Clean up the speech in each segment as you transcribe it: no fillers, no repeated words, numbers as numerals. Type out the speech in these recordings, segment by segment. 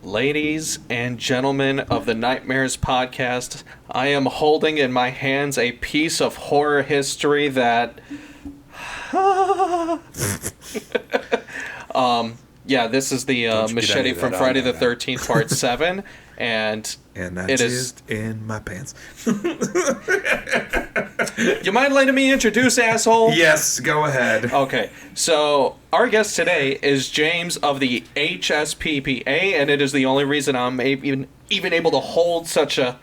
Ladies and gentlemen of the Nightmares podcast, I am holding in my hands a piece of horror history that... this is the machete from Friday the 13th, Part 7, and that it is is in my pants. You mind letting me introduce, asshole? Yes, go ahead. Okay, so our guest today is James of the HSPPA, and it is the only reason I'm even able to hold such a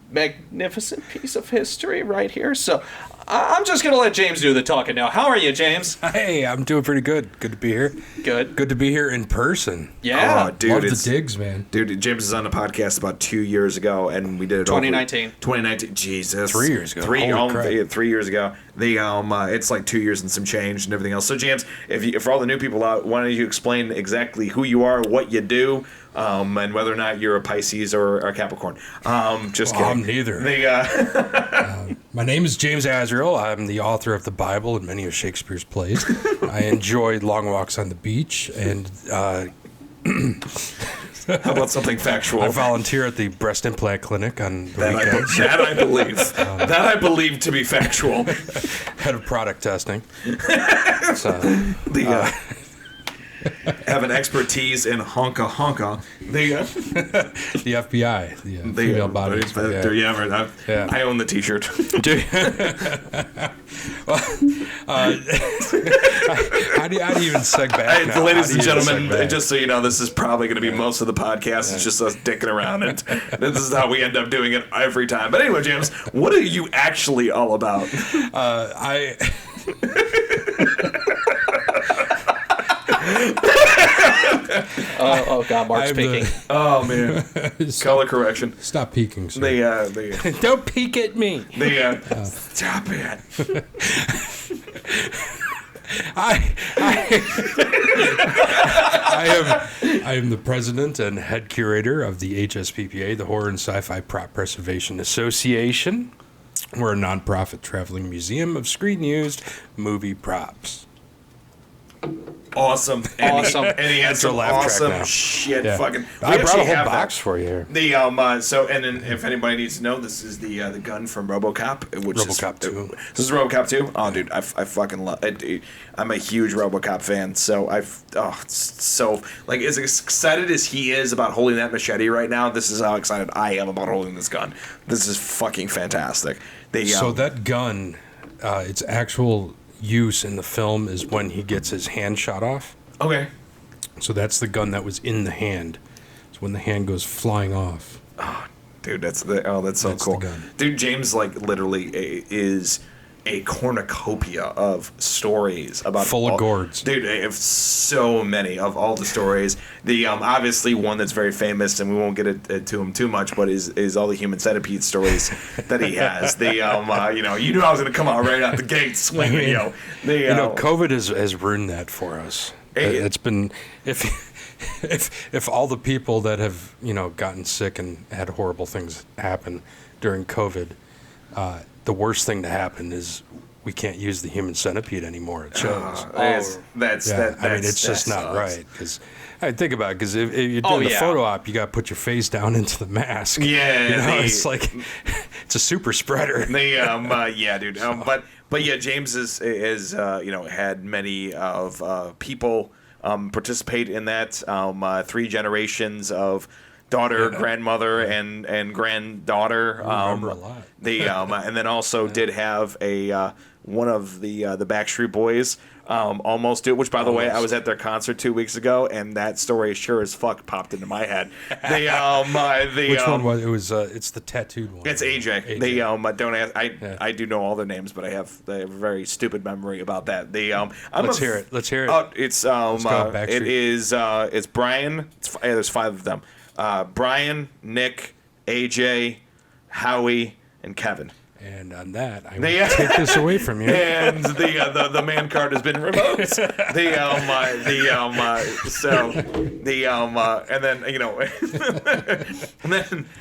magnificent piece of history right here. So I'm just going to let James do the talking now. How are you, James? Hey, I'm doing pretty good. Good to be here. Good to be here in person. Yeah. Oh, dude, Love the digs, man. Dude, James was on a podcast about 2 years ago, and we did it 2019. 2019. Jesus. 3 years ago. 3 years ago. It's like 2 years and some change and everything else. So, James, if for all the new people out, why don't you explain exactly who you are, what you do, and whether or not you're a Pisces or a Capricorn. Just kidding. I'm neither. My name is James Azrael. I'm the author of the Bible and many of Shakespeare's plays. I enjoy long walks on the beach, and How about something factual? I volunteer at the breast implant clinic on the weekends. That I believe. That I believe to be factual. Head of product testing. Have an expertise in honka. The FBI, the female body. I own the T-shirt. How do you even seg back? Ladies and gentlemen, just so you know, this is probably going to be most of the podcast. It's just us dicking around, and this is how we end up doing it every time. But anyway, James, what are you actually all about? Oh God, Mark's peeking. Oh man, color correction. Stop peeking, sir. Don't peek at me. Stop it. I am the president and head curator of the HSPPA, the Horror and Sci-Fi Prop Preservation Association. We're a nonprofit traveling museum of screen-used movie props. Awesome. And he had some awesome shit. Yeah. Fucking. I brought a whole box for you here. If anybody needs to know, this is the gun from ROBOCop, which ROBOCop 2. This is ROBOCop 2. Oh, dude, I fucking love it. Dude, I'm a huge ROBOCop fan, so as excited as he is about holding that machete right now, this is how excited I am about holding this gun. This is fucking fantastic. So that gun, its actual use in the film is when he gets his hand shot off. Okay. So that's the gun that was in the hand. It's when the hand goes flying off. Oh, dude, that's so cool. The gun. Dude, James literally is a cornucopia of stories about full of gourds. Dude, I have so many of all the stories. The obviously one that's very famous, and we won't get to him too much, but is all the human centipede stories that he has. You knew I was gonna come out right out the gate swinging, COVID has ruined that for us. It's been if all the people that have gotten sick and had horrible things happen during COVID. The worst thing to happen is we can't use the human centipede anymore. It shows. It's just not right. Because I think about it. Because if you're doing the photo op, you got to put your face down into the mask. Yeah, it's like it's a super spreader. Dude. But James is had many of people participate in that. 3 generations of daughter, grandmother, and granddaughter. I remember a lot. And then also did have one of the Backstreet Boys almost do it. Which, by the way, I was at their concert 2 weeks ago, and that story sure as fuck popped into my head. Which one was it? Was it's the tattooed one? It's AJ. They don't ask. I do know all their names, but I have a very stupid memory about that. Let's hear it. Let's hear it. It's it's Brian. There's 5 of them. Brian, Nick, AJ, Howie, and Kevin. And on that, I will take this away from you. And the man card has been revoked. And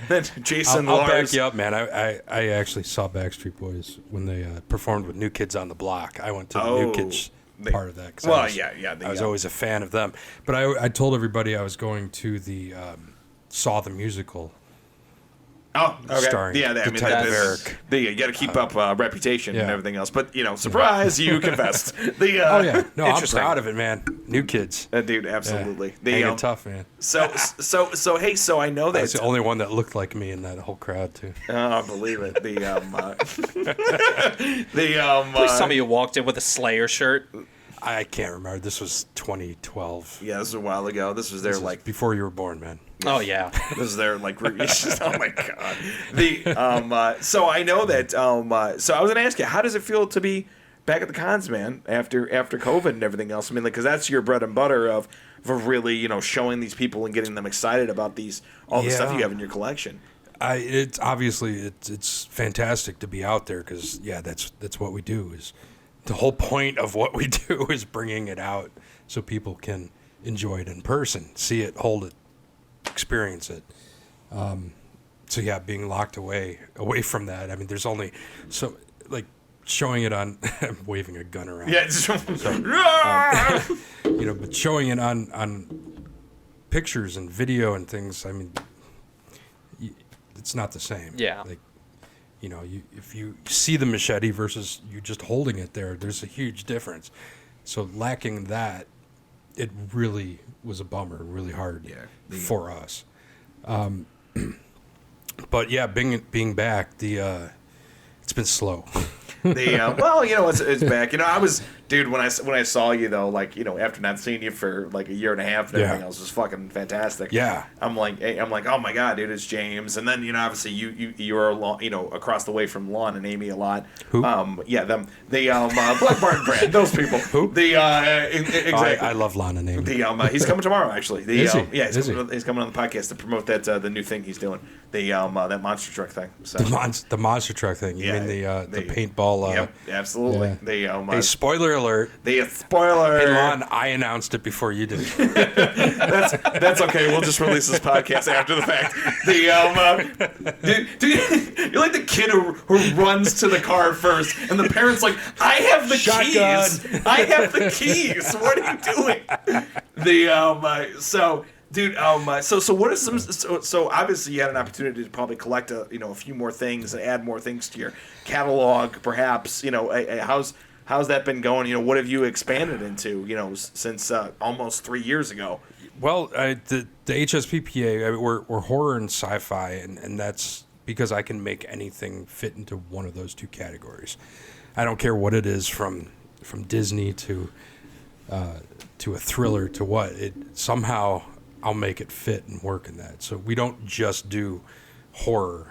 then Jason I'll Lars. back you up, man. I actually saw Backstreet Boys when they performed with New Kids on the Block. I went to the New Kids part of that. I was always a fan of them. But I told everybody I was going to the saw the musical. Oh, okay. Starring Yeah, I mean, Detective Eric. You got to keep up reputation and yeah. everything else. But, surprise, you confessed. Oh, yeah. No, I'm Interesting. proud of it, man. New kids. Dude, absolutely. Hanging tough, man. So hey, so I know that That's the only one that looked like me in that whole crowd, too. I believe it. Please tell me you walked in with a Slayer shirt. I can't remember. This was 2012. Yeah, this was a while ago. This was their This was before you were born, man. Oh yeah. This is their oh my god. So I know that so I was gonna ask you, how does it feel to be back at the cons, man, after COVID and everything else? I mean, like, because that's your bread and butter of really showing these people and getting them excited about all the stuff you have in your collection. It's obviously it's fantastic to be out there because that's what we do. Is the whole point of what we do is bringing it out so people can enjoy it in person, see it, hold it, experience it. So yeah, being locked away from that. I mean, there's only so like showing it on. I'm waving a gun around. Yeah, it's but showing it on pictures and video and things. I mean, it's not the same. Yeah. Like, if you see the machete versus you just holding it there's a huge difference. So lacking that, it really was a bummer, really hard for us. But yeah, being back, it's been slow. It's back. I was, dude, when I saw you though, like, after not seeing you for like a year and a half and everything else, was fucking fantastic. Yeah. I'm like, oh my god, dude, it's James. And then, obviously you are across the way from Lon and Amy a lot. Who? Them. The Black Barn brand, those people. Who? Exactly. I love Lon and Amy. He's coming tomorrow actually. Is he? Yeah, Is he's coming on the podcast to promote the new thing he's doing. That monster truck thing. So. The monster truck thing. You mean the paintball? Yep, absolutely. Yeah. Hey, spoiler alert. Spoiler. Hey, Lon, I announced it before you did. That's okay. We'll just release this podcast after the fact. You're like the kid who runs to the car first, and the parents like, I have the Shotgun. keys. I have the keys. What are you doing? So what is some? So obviously you had an opportunity to probably collect a few more things and add more things to your catalog, perhaps. How's that been going? What have you expanded into? Since almost 3 years ago. Well, the HSPPA, I mean, we're horror and sci-fi, and that's because I can make anything fit into one of those two categories. I don't care what it is, from Disney to a thriller to what it somehow. I'll make it fit and work in that. So we don't just do horror.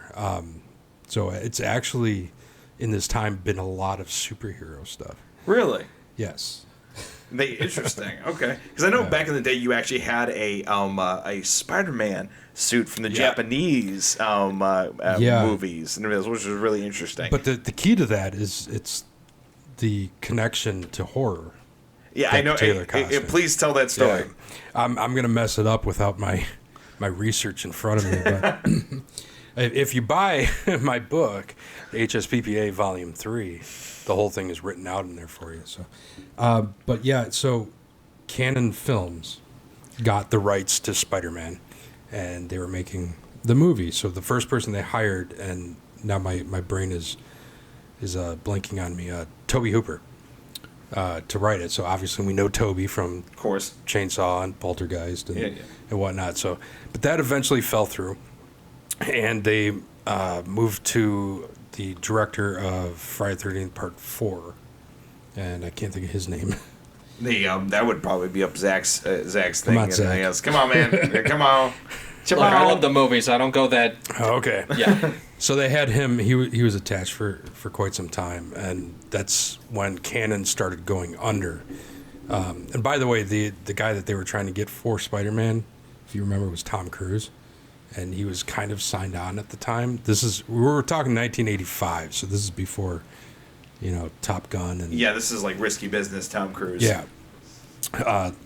So it's actually, in this time, been a lot of superhero stuff. Really? Yes. Interesting. Okay. Because I know back in the day you actually had a Spiderman suit from the Japanese movies, and which was really interesting. But the key to that is it's the connection to horror. Yeah, I know. Please tell that story. Yeah. I'm going to mess it up without my research in front of me. But if you buy my book, HSPPA Volume 3, the whole thing is written out in there for you. So, so Canon Films got the rights to Spider-Man, and they were making the movie. So the first person they hired, and now my brain is blanking on me, Toby Hooper. To write it. So obviously we know Toby from, of course, Chainsaw and Poltergeist and whatnot. So, but that eventually fell through, and they moved to the director of Friday the 13th Part 4, and I can't think of his name. That would probably be up Zach's thing. Come on, Zach. Yes. Come on, man. Come on. Look, I love the movies. I don't go that. Oh, okay. Yeah. So they had him. He was attached for quite some time, and that's when Canon started going under. And by the way, the guy that they were trying to get for Spider-Man, if you remember, was Tom Cruise, and he was kind of signed on at the time. We were talking 1985, so this is before, Top Gun and this is like risky business. Tom Cruise. Yeah.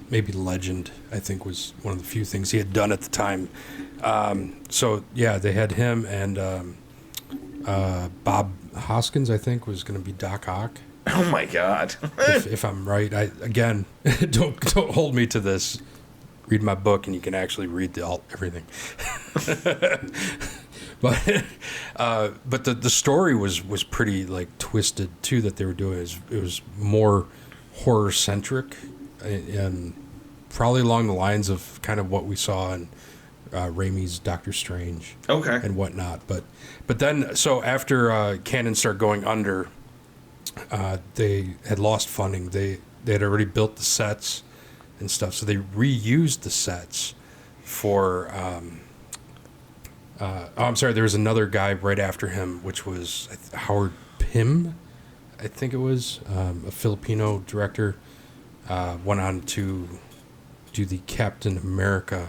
Maybe Legend, I think, was one of the few things he had done at the time. They had him, and Bob Hoskins, I think, was going to be Doc Ock. Oh my God! if I'm right, don't hold me to this. Read my book, and you can actually read everything. But the story was pretty like twisted too that they were doing. It was more horror centric, and probably along the lines of kind of what we saw in Raimi's Doctor Strange, and whatnot. But then so after Canon started going under, they had lost funding. They had already built the sets and stuff, so they reused the sets for. I'm sorry. There was another guy right after him, which was Howard Pym, I think it was, a Filipino director. Went on to do the Captain America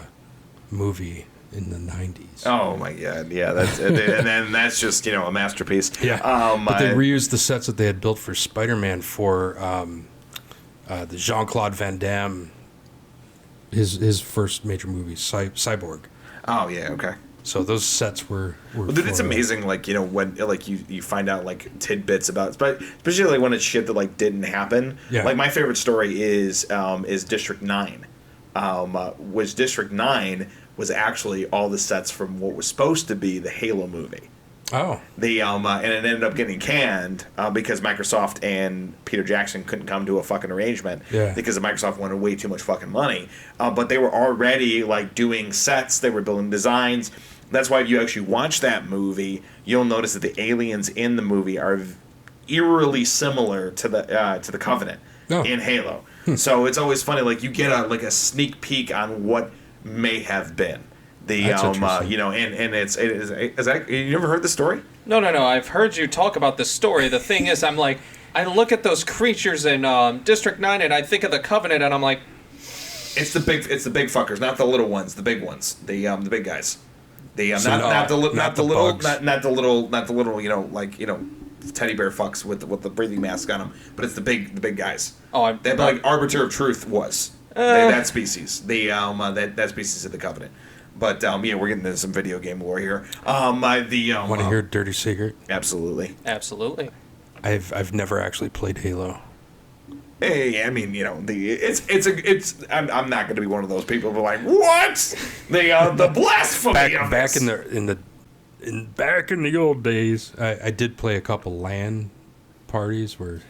movie in the 90s. Oh my God! Yeah, that's and then that's just a masterpiece. Yeah, but they reused the sets that they had built for Spider-Man for the Jean-Claude Van Damme, his first major movie, Cyborg. Oh yeah, okay. So those sets were well, dude, it's amazing, like, when, like, you find out, like, tidbits about, but especially, like, when it's shit that, like, didn't happen. Yeah. Like, my favorite story is District 9. Which District 9 was actually all the sets from what was supposed to be the Halo movie. Oh. And it ended up getting canned because Microsoft and Peter Jackson couldn't come to a fucking arrangement. Yeah. Because Microsoft wanted way too much fucking money. But they were already, like, doing sets. They were building designs. That's why if you actually watch that movie, you'll notice that the aliens in the movie are eerily similar to the Covenant in Halo. So it's always funny, like, you get a sneak peek on what may have been. That's interesting. And is that, you never heard the story? No. I've heard you talk about this story. The thing is, I'm like, I look at those creatures in District 9 and I think of the Covenant and I'm like, it's the big fuckers, not the little ones, the big ones, the big guys. Not the little teddy bear fucks with the breathing mask on them, but it's the big guys. Oh, they like Arbiter of Truth was that species. That species of the Covenant. But we're getting into some video game lore here. Want to hear a dirty secret? Absolutely. I've never actually played Halo. Hey, I mean, I'm not going to be one of those people who are like, what? The blasphemy of back this. Back in the old days, I did play a couple LAN parties where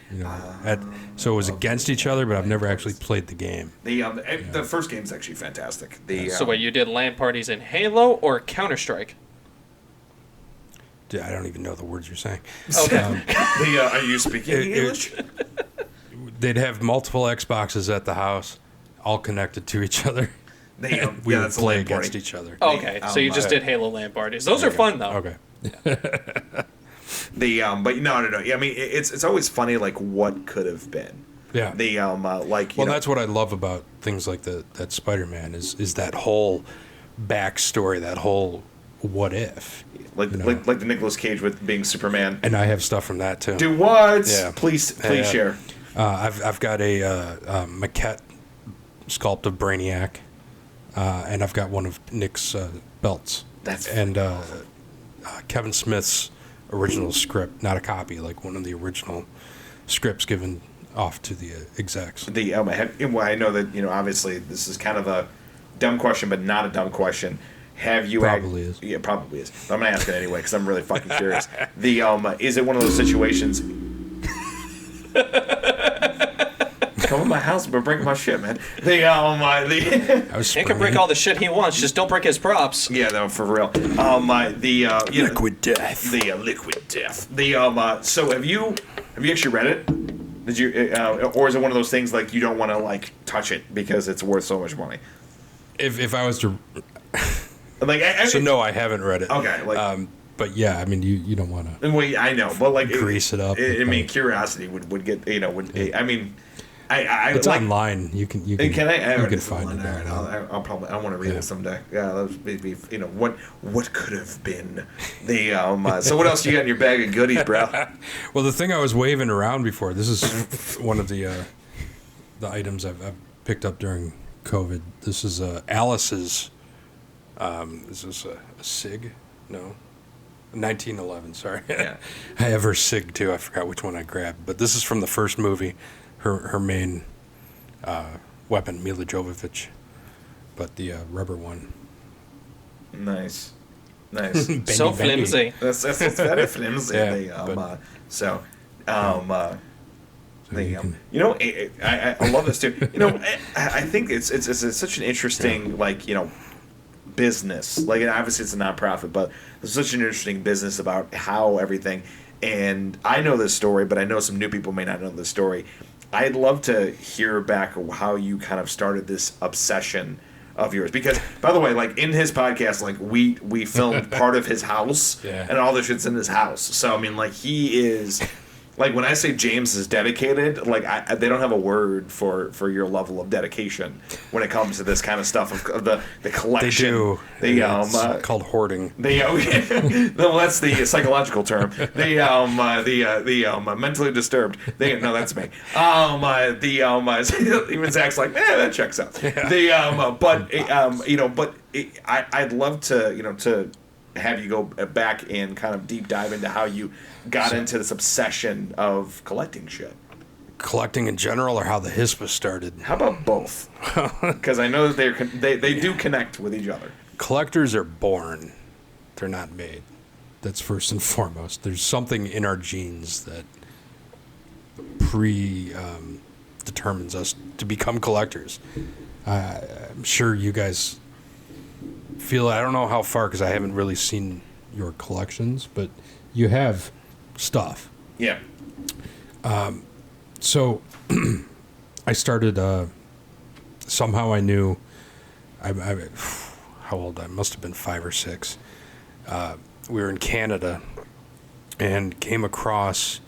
so it was against each other, but I've never actually played the game. The first game's actually fantastic. So wait, you did LAN parties in Halo or Counter-Strike? Dude, I don't even know the words you're saying. Okay. Are you speaking English? They'd have multiple Xboxes at the house, all connected to each other. We would play against each other. Okay, so you just did Halo LAN parties. Those are fun, though. Okay. But no. I mean, it's always funny, like, what could have been. Yeah. That's what I love about things like that Spider-Man is that whole backstory, that whole what if. Like the Nicolas Cage with being Superman. And I have stuff from that too. Do what? Yeah. Please share. I've got a maquette sculpt of Brainiac, and I've got one of Nick's belts. And Kevin Smith's original script, not a copy, like one of the original scripts given off to the execs. I know that obviously this is kind of a dumb question, but not a dumb question. Have you probably is? Yeah, probably is. But I'm gonna ask it anyway because I'm really fucking curious. Is it one of those situations? Come in my house, but break my shit, man. He can break all the shit he wants, just don't break his props. Yeah, no, for real. Liquid Death. The Liquid Death. So have you actually read it? Did you, or is it one of those things like you don't want to like touch it because it's worth so much money? If I was to, so no, I haven't read it. Okay, but yeah, I mean, you don't want to. Well, I know, but like grease it up. I mean, curiosity would get I mean. It's online. You can find it. I'll probably. I want to read it someday. Yeah, that would be what could have been. So what else you got in your bag of goodies, bro? Well, the thing I was waving around before. This is one of the items I've picked up during COVID. This is Alice's. Is this a SIG? No. 1911. Sorry. Yeah. I have her SIG too. I forgot which one I grabbed, but this is from the first movie. Her main weapon, Mila Jovovich, but the rubber one. Nice. So flimsy. That's very flimsy. Yeah, I love this too. I think it's such an interesting business. Like, and obviously it's a nonprofit, but it's such an interesting business about how everything. And I know this story, but I know some new people may not know this story. I'd love to hear back how you kind of started this obsession of yours, because by the way, like in his podcast, like we filmed part of his house, and all the shit's in his house. So I mean, like, he is, like, when I say James is dedicated, like they don't have a word for your level of dedication when it comes to this kind of stuff of the collection. They do. It's called hoarding. Well, that's the psychological term. The mentally disturbed. No, that's me. Even Zach's like, that checks out. Yeah. I'd love to have you go back and kind of deep dive into how you got into this obsession of collecting shit. Collecting in general, or how the HSPPA started? How about both? Because I know that they do connect with each other. Collectors are born; they're not made. That's first and foremost. There's something in our genes that determines us to become collectors. I'm sure you guys feel. I don't know how far, because I haven't really seen your collections, but you have stuff. Yeah. So I started. Somehow I knew. How old? I must have been 5 or 6. We were in Canada and came across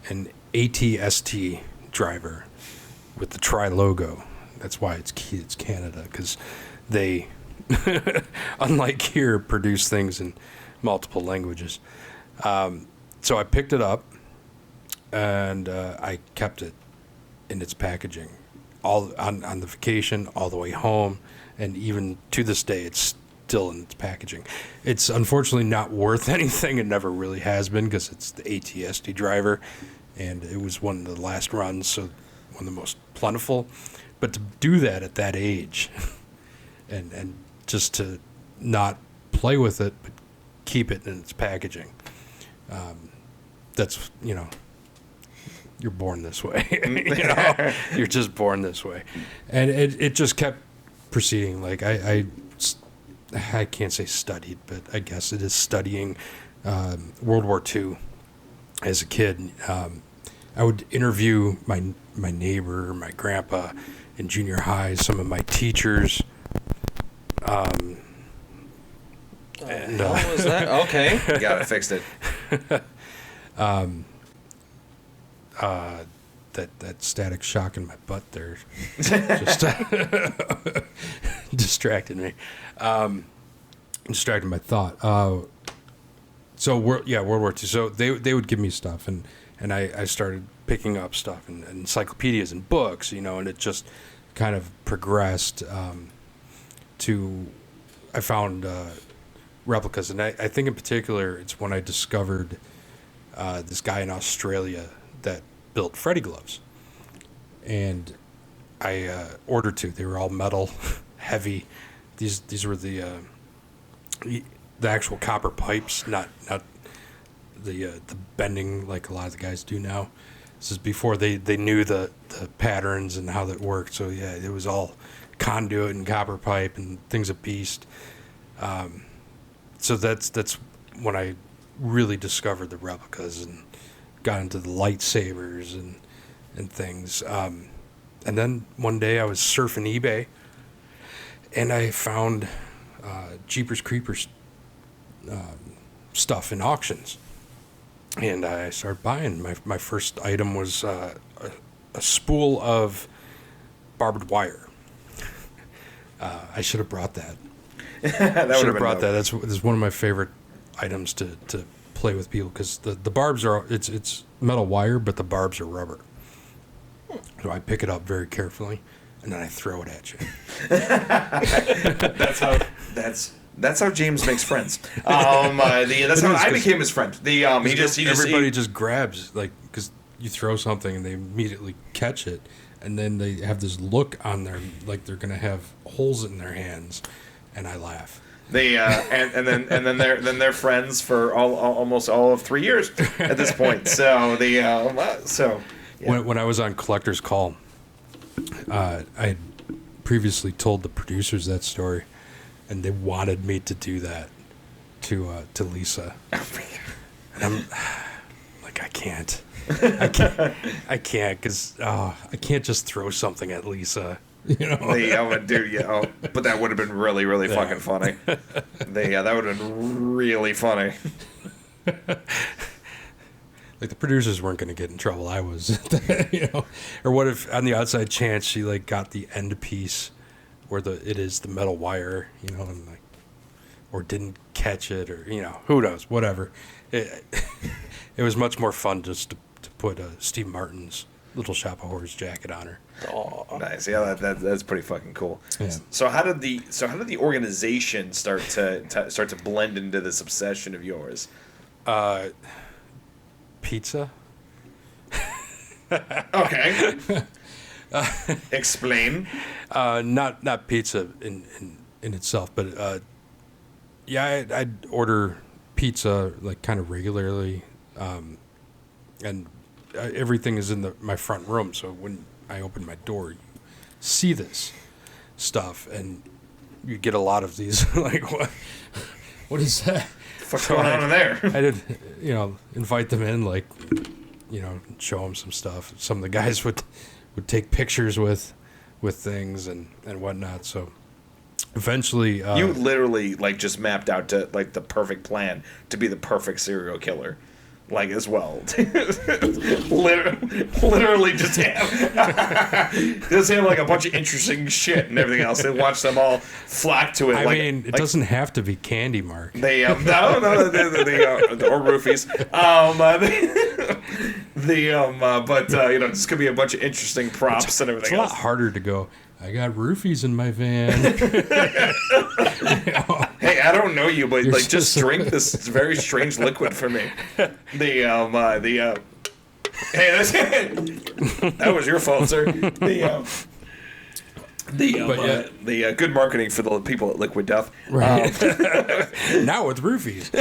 an ATST driver with the Tri logo. That's why it's Canada, because they, unlike here, produce things in multiple languages. So I picked it up, and I kept it in its packaging, all on the vacation, all the way home, and even to this day, it's still in its packaging. It's unfortunately not worth anything. It never really has been, because it's the ATST driver, and it was one of the last runs, so one of the most plentiful. But to do that at that age, and just to not play with it, but keep it in its packaging, that's, you're born this way. You're just born this way. And it just kept proceeding. Like, I can't say studied, but I guess it is studying World War II as a kid. I would interview my neighbor, my grandpa in junior high, some of my teachers. And what was that? Okay. Got it, fixed it. That static shock in my butt there just distracted me. Distracted my thought. So World War II. So they would give me stuff, and I started picking up stuff and encyclopedias and books, and it just kind of progressed to, I found replicas, and I think in particular it's when I discovered this guy in Australia that built Freddy gloves, and I ordered 2. They were all metal, heavy. These were the actual copper pipes, not the bending like a lot of the guys do now. This is before they knew the patterns and how that worked. So yeah, it was all conduit and copper pipe and things of beast. So that's when I really discovered the replicas and got into the lightsabers and things. And then one day I was surfing eBay, and I found Jeepers Creepers stuff in auctions. And I started buying. My first item was a spool of barbed wire. I should have brought that. That should have brought that. That's one of my favorite items to play with people, because the barbs are, it's metal wire, but the barbs are rubber. So I pick it up very carefully, and then I throw it at you. That's how James makes friends. That's how I became his friend. Everybody just grabs, like, because you throw something and they immediately catch it, and then they have this look on their, like they're gonna have holes in their hands, and I laugh. And then they're friends for almost all of 3 years at this point. So When I was on Collector's Call, I had previously told the producers that story, and they wanted me to do that to Lisa. And I'm like, I can't, because I can't just throw something at Lisa. You know, but that would have been really, really fucking funny. That would have been really funny. Like, the producers weren't going to get in trouble. I was, you know. Or what if, on the outside chance, she like got the end piece where it is the metal wire, you know, and like, or didn't catch it, or, you know, who knows, whatever. It was much more fun just to put Steve Martin's Little Shop of Horrors jacket on her. Oh, nice. Yeah, that's pretty fucking cool. Yeah. So how did the organization start to blend into this obsession of yours? Pizza. Okay. Explain. Not pizza in itself, but yeah, I'd order pizza like kind of regularly, and everything is in my front room. So when I open my door, you see this stuff, and you get a lot of these. Like, what is that? What's going on in there? I did, you know, invite them in, like, you know, show them some stuff. Some of the guys would take pictures with things and whatnot. So eventually, you literally like just mapped out to like the perfect plan to be the perfect serial killer. Like, as well. literally just have like a bunch of interesting shit and everything else, and watch them all flock to it. I mean, it doesn't have to be candy, Mark. They or roofies. But you know, this could be a bunch of interesting props and everything else. It's a lot harder to go, I got roofies in my van. You know? Hey, I don't know you, but You're like, just drink this very strange liquid for me. Hey, that was your fault, sir. The good marketing for the people at Liquid Death. Right. Now with roofies.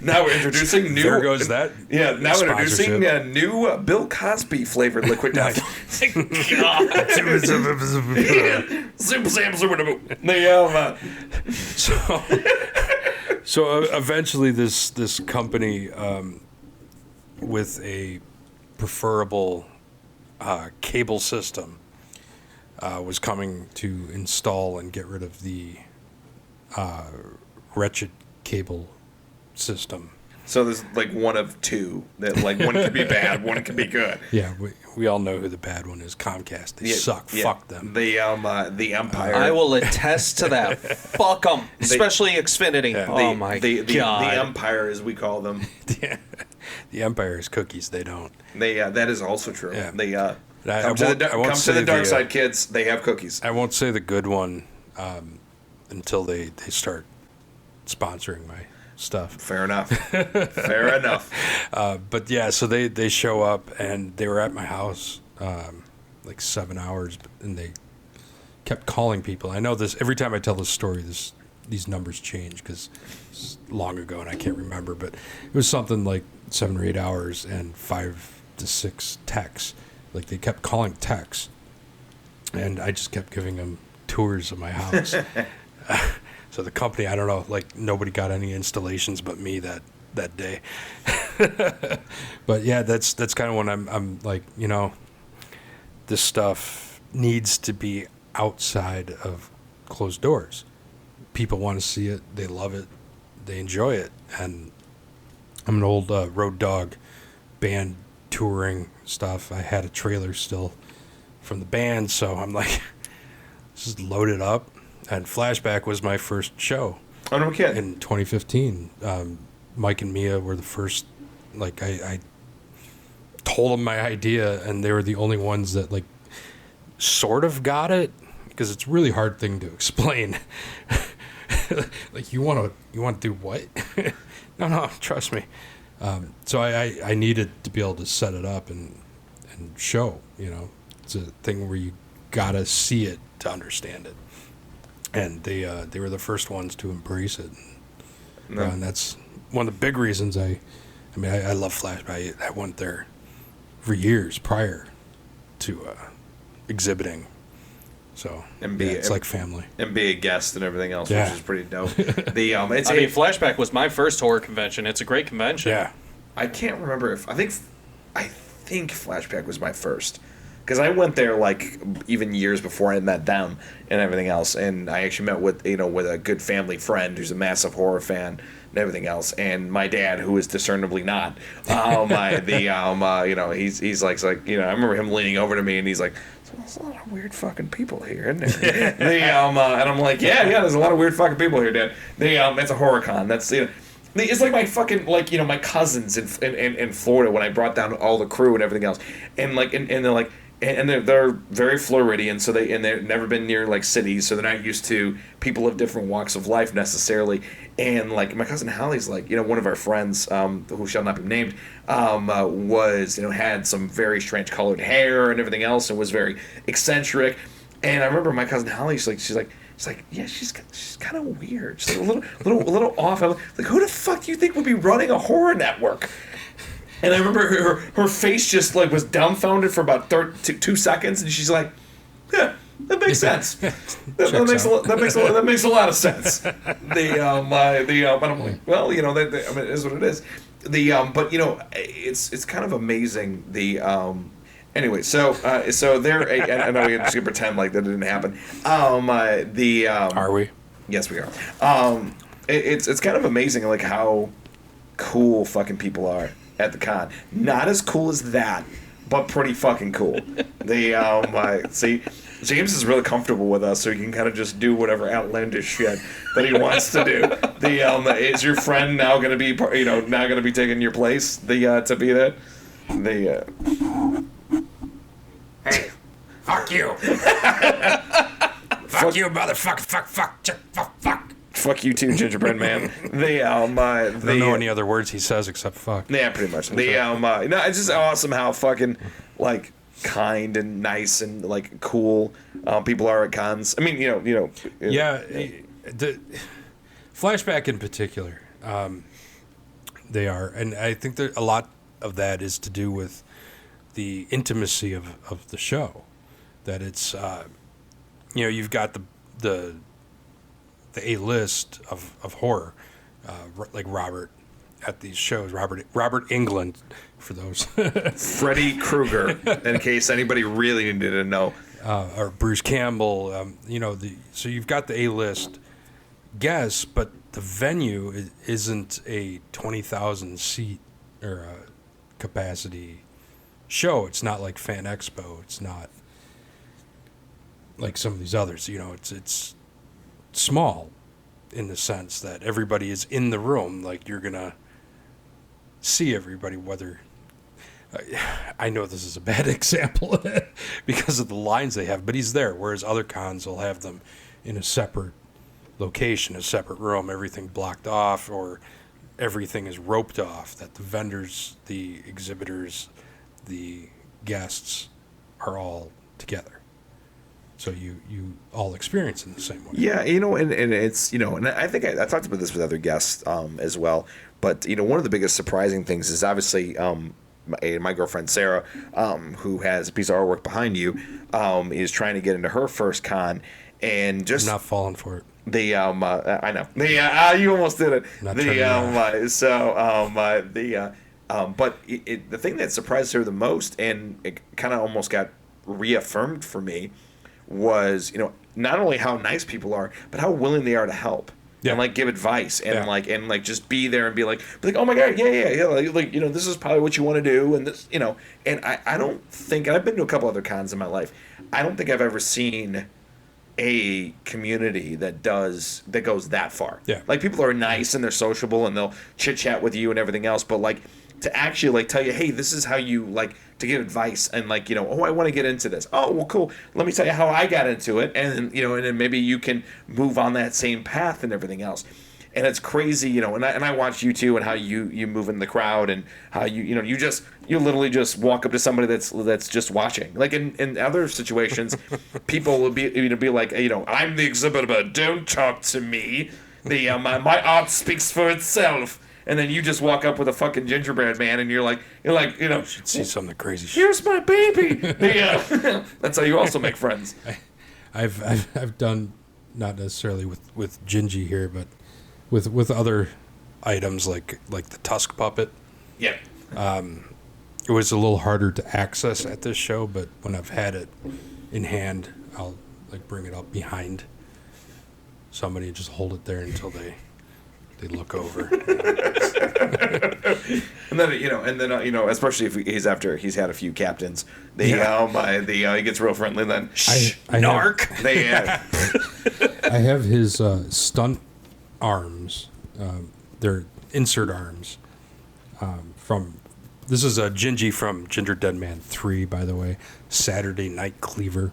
Now we're introducing new. There goes that. Yeah, now introducing a new Bill Cosby flavored Liquid Death. So eventually, this company with a preferable cable system was coming to install and get rid of the wretched cable system. So there's like one of two that, like, one can be bad, one can be good. Yeah, we all know who the bad one is. Comcast. They suck. Yeah. Fuck them. The Empire. I will attest to that. Fuck them, especially Xfinity. Yeah. Oh my God. The Empire, as we call them. The Empire is cookies. They don't. That is also true. Yeah. They come to the dark side, kids. They have cookies. I won't say the good one until they start sponsoring my stuff. Fair enough. Fair enough. But yeah, so they show up, and they were at my house like 7 hours, and they kept calling people. I know this every time I tell this story. These numbers change because it's long ago and I can't remember, but it was something like 7 or 8 hours and 5 to 6 texts. Like, they kept calling texts, and I just kept giving them tours of my house. So the company, I don't know, like, nobody got any installations but me that day. But yeah, that's kind of when I'm like, you know, this stuff needs to be outside of closed doors. People want to see it, they love it, they enjoy it, and I'm an old road dog band touring stuff. I had a trailer still from the band, so I'm like, just load it up. And Flashback was my first show. Oh, no kidding. In 2015. Mike and Mia were the first, like, I told them my idea, and they were the only ones that, like, sort of got it, because it's a really hard thing to explain. Like, you want to do what? No, trust me. So I needed to be able to set it up and show, you know. It's a thing where you gotta see it to understand it. And they were the first ones to embrace it. And that's one of the big reasons I love Flashback. I went there for years prior to exhibiting. So it's like family. And be a guest and everything else, which is pretty dope. Flashback was my first horror convention. It's a great convention. Yeah. I can't remember if I think Flashback was my first. Because I went there like even years before I met them and everything else, and I actually met with a good family friend who's a massive horror fan and everything else, and my dad who is discernibly not. He's like I remember him leaning over to me and he's like, "There's a lot of weird fucking people here, isn't there?" And I'm like, yeah, there's a lot of weird fucking people here, Dad. It's a horror con. That's It's like my fucking my cousins in Florida when I brought down all the crew and everything else, and they're like. And they're very Floridian, so they've never been near like cities, so they're not used to people of different walks of life necessarily. And like my cousin Hallie's like one of our friends who shall not be named was had some very strange colored hair and everything else, and was very eccentric. And I remember my cousin Hallie, she's like yeah, she's kind of weird, she's like a little off. I'm like, who the fuck do you think would be running a horror network? And I remember her face just like was dumbfounded for about 2 seconds, and she's like, "Yeah, that makes sense. That makes a lot of sense." And I'm like, well, it is what it is. But it's kind of amazing. Anyway, so there. I know we're just gonna pretend like that didn't happen. Are we? Yes, we are. It's kind of amazing like how cool fucking people are at the con. Not as cool as that, but pretty fucking cool. See, James is really comfortable with us, so he can kind of just do whatever outlandish shit that he wants to do. Is your friend now going to be, now going to be taking your place? To be that? Hey, fuck you. Fuck you, motherfucker. Fuck. Fuck you too, gingerbread man. I don't know any other words he says except fuck. Yeah, pretty much. It's just awesome how fucking like kind and nice and like cool people are at cons. I mean, Yeah, the Flashback in particular, they are, and I think that a lot of that is to do with the intimacy of the show. That it's, you've got the A-list of horror, like Robert at these shows. Robert Englund, for those. Freddy Krueger, in case anybody really needed to know. Or Bruce Campbell. So you've got the A-list guests, but the venue isn't a 20,000 seat or a capacity show. It's not like Fan Expo. It's not like some of these others. It's small in the sense that everybody is in the room. Like, you're gonna see everybody, whether I know this is a bad example because of the lines they have, but he's there, whereas other cons will have them in a separate location, a separate room, everything blocked off, or everything is roped off, that the vendors, the exhibitors, the guests are all together. So you all experience in the same way. Yeah, and it's, and I think I talked about this with other guests as well. But, one of the biggest surprising things is obviously my girlfriend Sarah, who has a piece of artwork behind you, is trying to get into her first con. And just... I'm not falling for it. I know. You almost did it. Not but the thing that surprised her the most, and it kind of almost got reaffirmed for me, was not only how nice people are, but how willing they are to help. Yeah. And like give advice and just be there and be like, oh my god, yeah, like this is probably what you want to do, and this, and I don't think, and I've been to a couple other cons in my life, I don't think I've ever seen a community that goes that far. Yeah. Like, people are nice and they're sociable and they'll chit chat with you and everything else, but like to actually like tell you, hey, this is how you like to give advice, and like, oh, I want to get into this. Oh, well, cool. Let me tell you how I got into it, and and then maybe you can move on that same path and everything else. and it's crazy, you know. And I watch you too, and how you move in the crowd, and how you literally just walk up to somebody that's just watching. Like in other situations, people will be like, I'm the exhibitor, don't talk to me. My art speaks for itself. And then you just walk up with a fucking gingerbread man, and you're like, You should see some of the crazy shit. Here's my baby. That's how you also make friends. I've done, not necessarily with Gingy here, but with other items like the Tusk puppet. Yeah. It was a little harder to access at this show, but when I've had it in hand, I'll like bring it up behind somebody and just hold it there until they look over. And then especially if he's had a few captains, he gets real friendly. Then narc. I have his stunt arms. They're insert arms. This is a Gingy from Ginger Dead Man 3, by the way. Saturday Night Cleaver.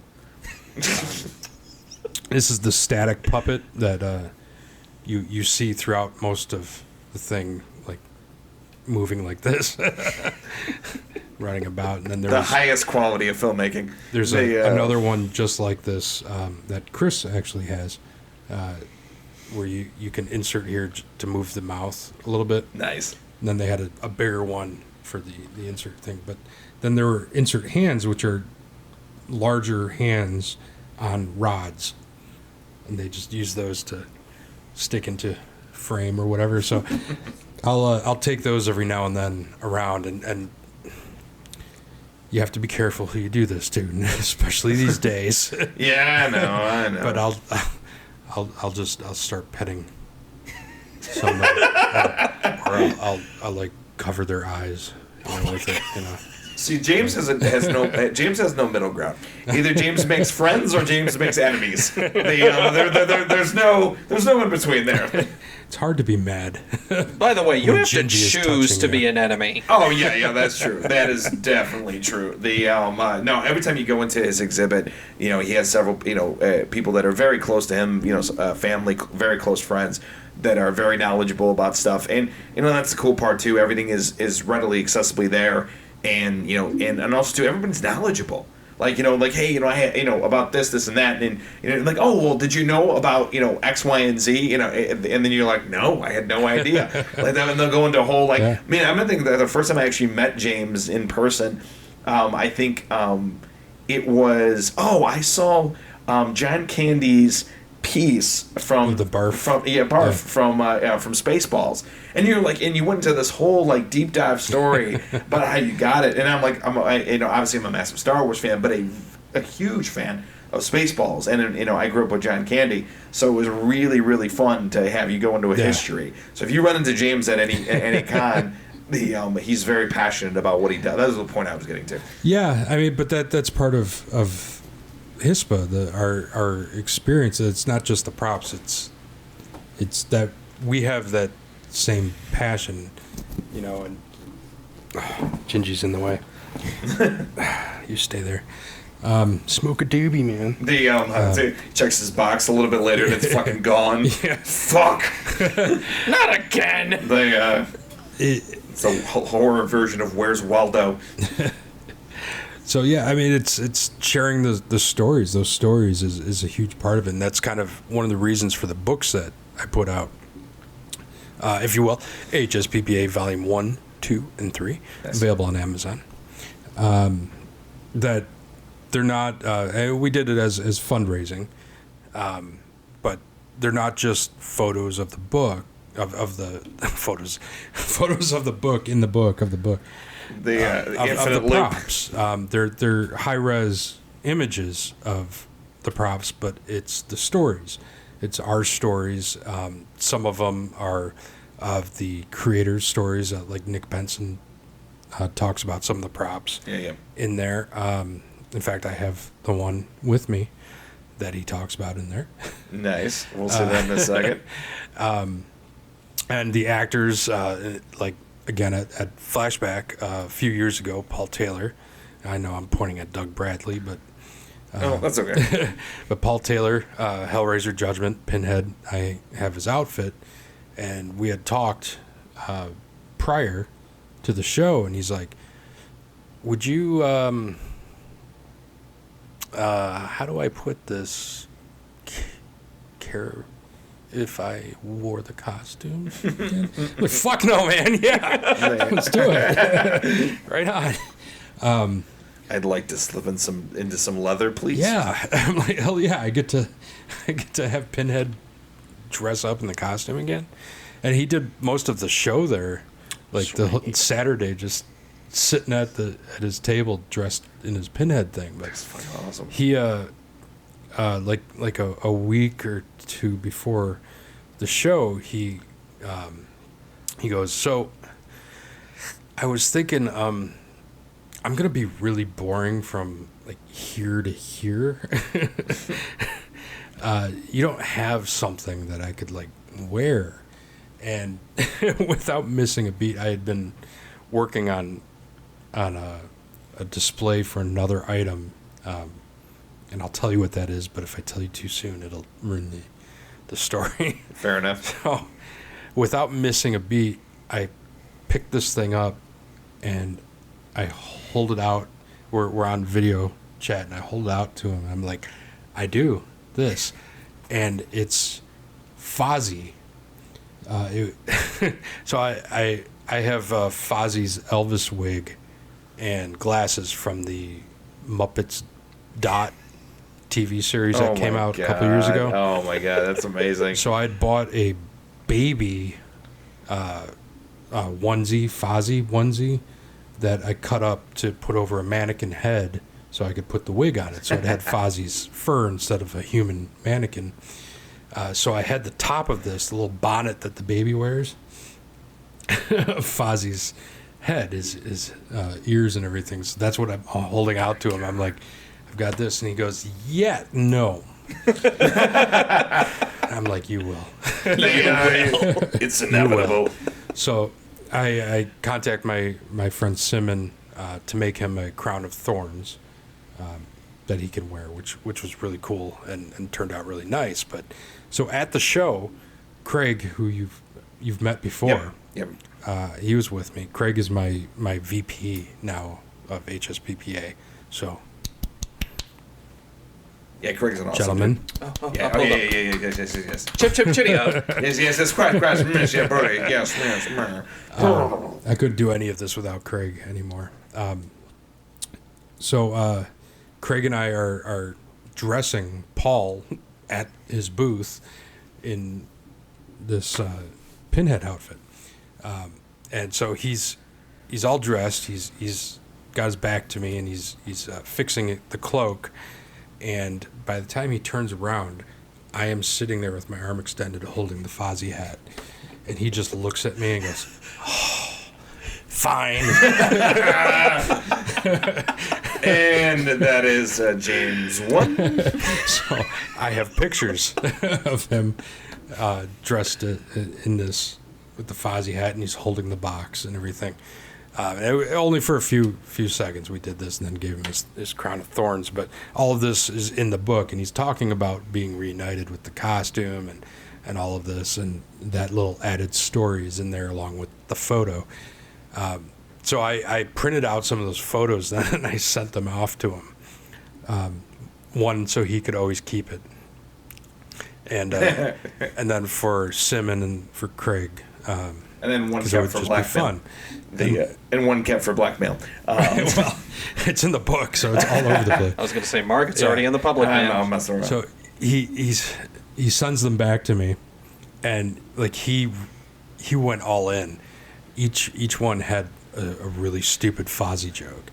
This is the static puppet that you see throughout most of the thing, like moving like this, running about. And then there's the highest quality of filmmaking. There's another one just like this that Chris actually has, where you can insert here to move the mouth a little bit. Nice. And then they had a bigger one for the insert thing. But then there were insert hands, which are larger hands on rods. And they just use those to stick into frame or whatever. So I'll take those every now and then around, and you have to be careful who you do this to, especially these days. Yeah, I know. But I'll start petting somebody, or I'll like cover their eyes with it, See, James has no middle ground. Either James makes friends or James makes enemies. There's no in between there. It's hard to be mad. By the way, you have to Gingy is choose to touching be you. an enemy. Oh yeah, that's true. That is definitely true. No, every time you go into his exhibit, he has several people that are very close to him. Family, very close friends that are very knowledgeable about stuff, and that's the cool part too. Everything is readily accessibly there. And and also too, everybody's knowledgeable. Like hey, I had about this and that, and like, oh well, did you know about X, Y, and Z? And then you're like, no, I had no idea. Like that, and they'll go into a whole I mean, I'm thinking that the first time I actually met James in person, I think it was I saw John Candy's piece from the barf from Spaceballs, and you went into this whole deep dive story about how you got it, and obviously I'm a massive Star Wars fan, but a huge fan of Spaceballs, and I grew up with John Candy, so it was really, really fun to have you go into a history. So if you run into James at any con, he's very passionate about what he does. That was the point I was getting to. Yeah, I mean, but that's part of HSPPA, our experience. It's not just the props. It's that we have that same passion, and Gingy's in the way. You stay there. Smoke a doobie, man. Checks his box a little bit later and it's fucking gone. Yeah. Fuck. Not again. It's a horror version of Where's Waldo. So yeah, I mean, it's sharing the stories. Those stories is a huge part of it, and that's kind of one of the reasons for the books that I put out, if you will, HSPPA Volume 1, 2, and 3, available on Amazon. That they're not. We did it as fundraising, but they're not just photos of the book of the photos of the book in the book of the book. Of the props. They're high res images of the props, but it's the stories. It's our stories. Some of them are of the creators' stories, like Nick Benson talks about some of the props in there. In fact, I have the one with me that he talks about in there. Nice. We'll see that in a second. And the actors, again, at Flashback a few years ago, Paul Taylor. I know I'm pointing at Doug Bradley, but... that's okay. But Paul Taylor, Hellraiser Judgment, Pinhead, I have his outfit. and we had talked prior to the show, and he's like, would you, how do I put this, care if I wore the costume again? Like, fuck no, man. Yeah, let's do it. Right on. I'd like to slip into some leather, please. Yeah, I'm like, hell yeah, I get to have Pinhead dress up in the costume again, and he did most of the show there, like Sweet. The Saturday, just sitting at his table dressed in his Pinhead thing. But that's fucking awesome. He like a week or two before the show, he goes, so I was thinking, I'm gonna be really boring from like here to here. You don't have something that I could like wear. And without missing a beat, I had been working on a display for another item, and I'll tell you what that is, but if I tell you too soon, it'll ruin the story. Fair enough. So, without missing a beat, I picked this thing up, and I hold it out. We're on video chat, and I hold it out to him. I'm like, I do this, and it's Fozzie. So I have Fozzie's Elvis wig and glasses from the Muppets Dot TV series that came out a couple years ago. Oh my god, that's amazing. So I'd bought a baby onesie, Fozzie onesie, that I cut up to put over a mannequin head so I could put the wig on it. So it had Fozzie's fur instead of a human mannequin. So I had the top of this, the little bonnet that the baby wears, Fozzie's head, his ears and everything. So that's what I'm holding out to him. I'm like, I've got this. And he goes, yeah, no. I'm like, you will. It's inevitable. So I contact my friend Simon to make him a crown of thorns that he can wear, which was really cool and turned out really nice. But so at the show, Craig, who you've met before, yep. He was with me. Craig is my VP now of HSPPA. So, yeah, Craig's an awesome gentlemen. Yes. Chip, chitty up. Yes, crash, yeah, buddy. Yes. I couldn't do any of this without Craig anymore. So Craig and I are dressing Paul at his booth in this Pinhead outfit, and so he's all dressed. He's got his back to me, and he's fixing the cloak. And by the time he turns around, I am sitting there with my arm extended, holding the Fozzie hat, and he just looks at me and goes, "Oh, fine." And that is James 1. So I have pictures of him dressed in this with the Fozzie hat, and he's holding the box and everything. Only for a few seconds we did this, and then gave him his crown of thorns. But all of this is in the book, and he's talking about being reunited with the costume and all of this, and that little added story is in there along with the photo. So I printed out some of those photos then, and I sent them off to him. One so he could always keep it, and then for Simon and for Craig. And then one kept for blackmail. And one kept for blackmail. Well, it's in the book, so it's all over the place. I was going to say, Mark, it's already in the public. I'm messing around. So he sends them back to me, and like he went all in. Each one had a really stupid Fozzie joke.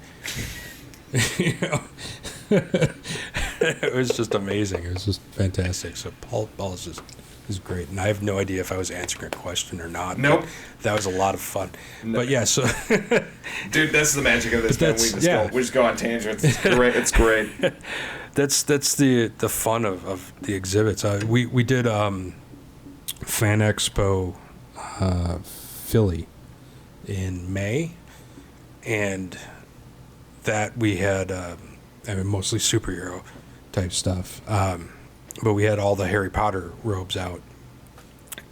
You know? It was just amazing. It was just fantastic. So Paul is great, and I have no idea if I was answering a question or not. Nope. That was a lot of fun. No. But yeah, so dude, that's the magic of this. Man. We just go on tangents. It's great. It's great. That's the fun of the exhibits. We did Fan Expo Philly in May, and that we had mostly superhero type stuff. But we had all the Harry Potter robes out,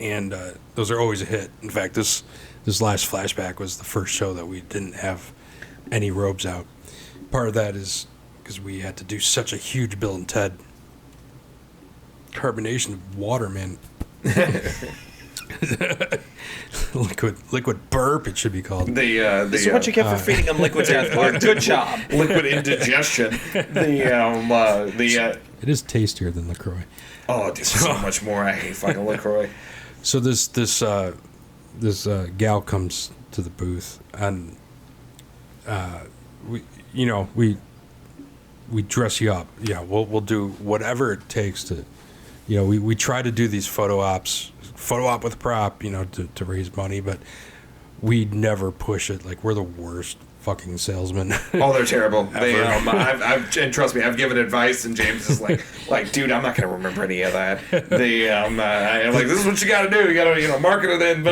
and those are always a hit. In fact, this last flashback was the first show that we didn't have any robes out. Part of that is because we had to do such a huge Bill and Ted carbonation of water, man. liquid burp, it should be called. This is what you get for feeding them liquid death. Good job. Liquid indigestion. It is tastier than LaCroix. Oh, dude, so much more. I hate fucking LaCroix. So this gal comes to the booth, and we dress you up. Yeah, we'll do whatever it takes to, we try to do these photo op with a prop, to raise money, but we never push it. Like, we're the worst fucking salesmen. Oh, they're terrible. And trust me, I've given advice, and James is like, dude, I'm not gonna remember any of that. I'm like, this is what you gotta do. You gotta, market it in.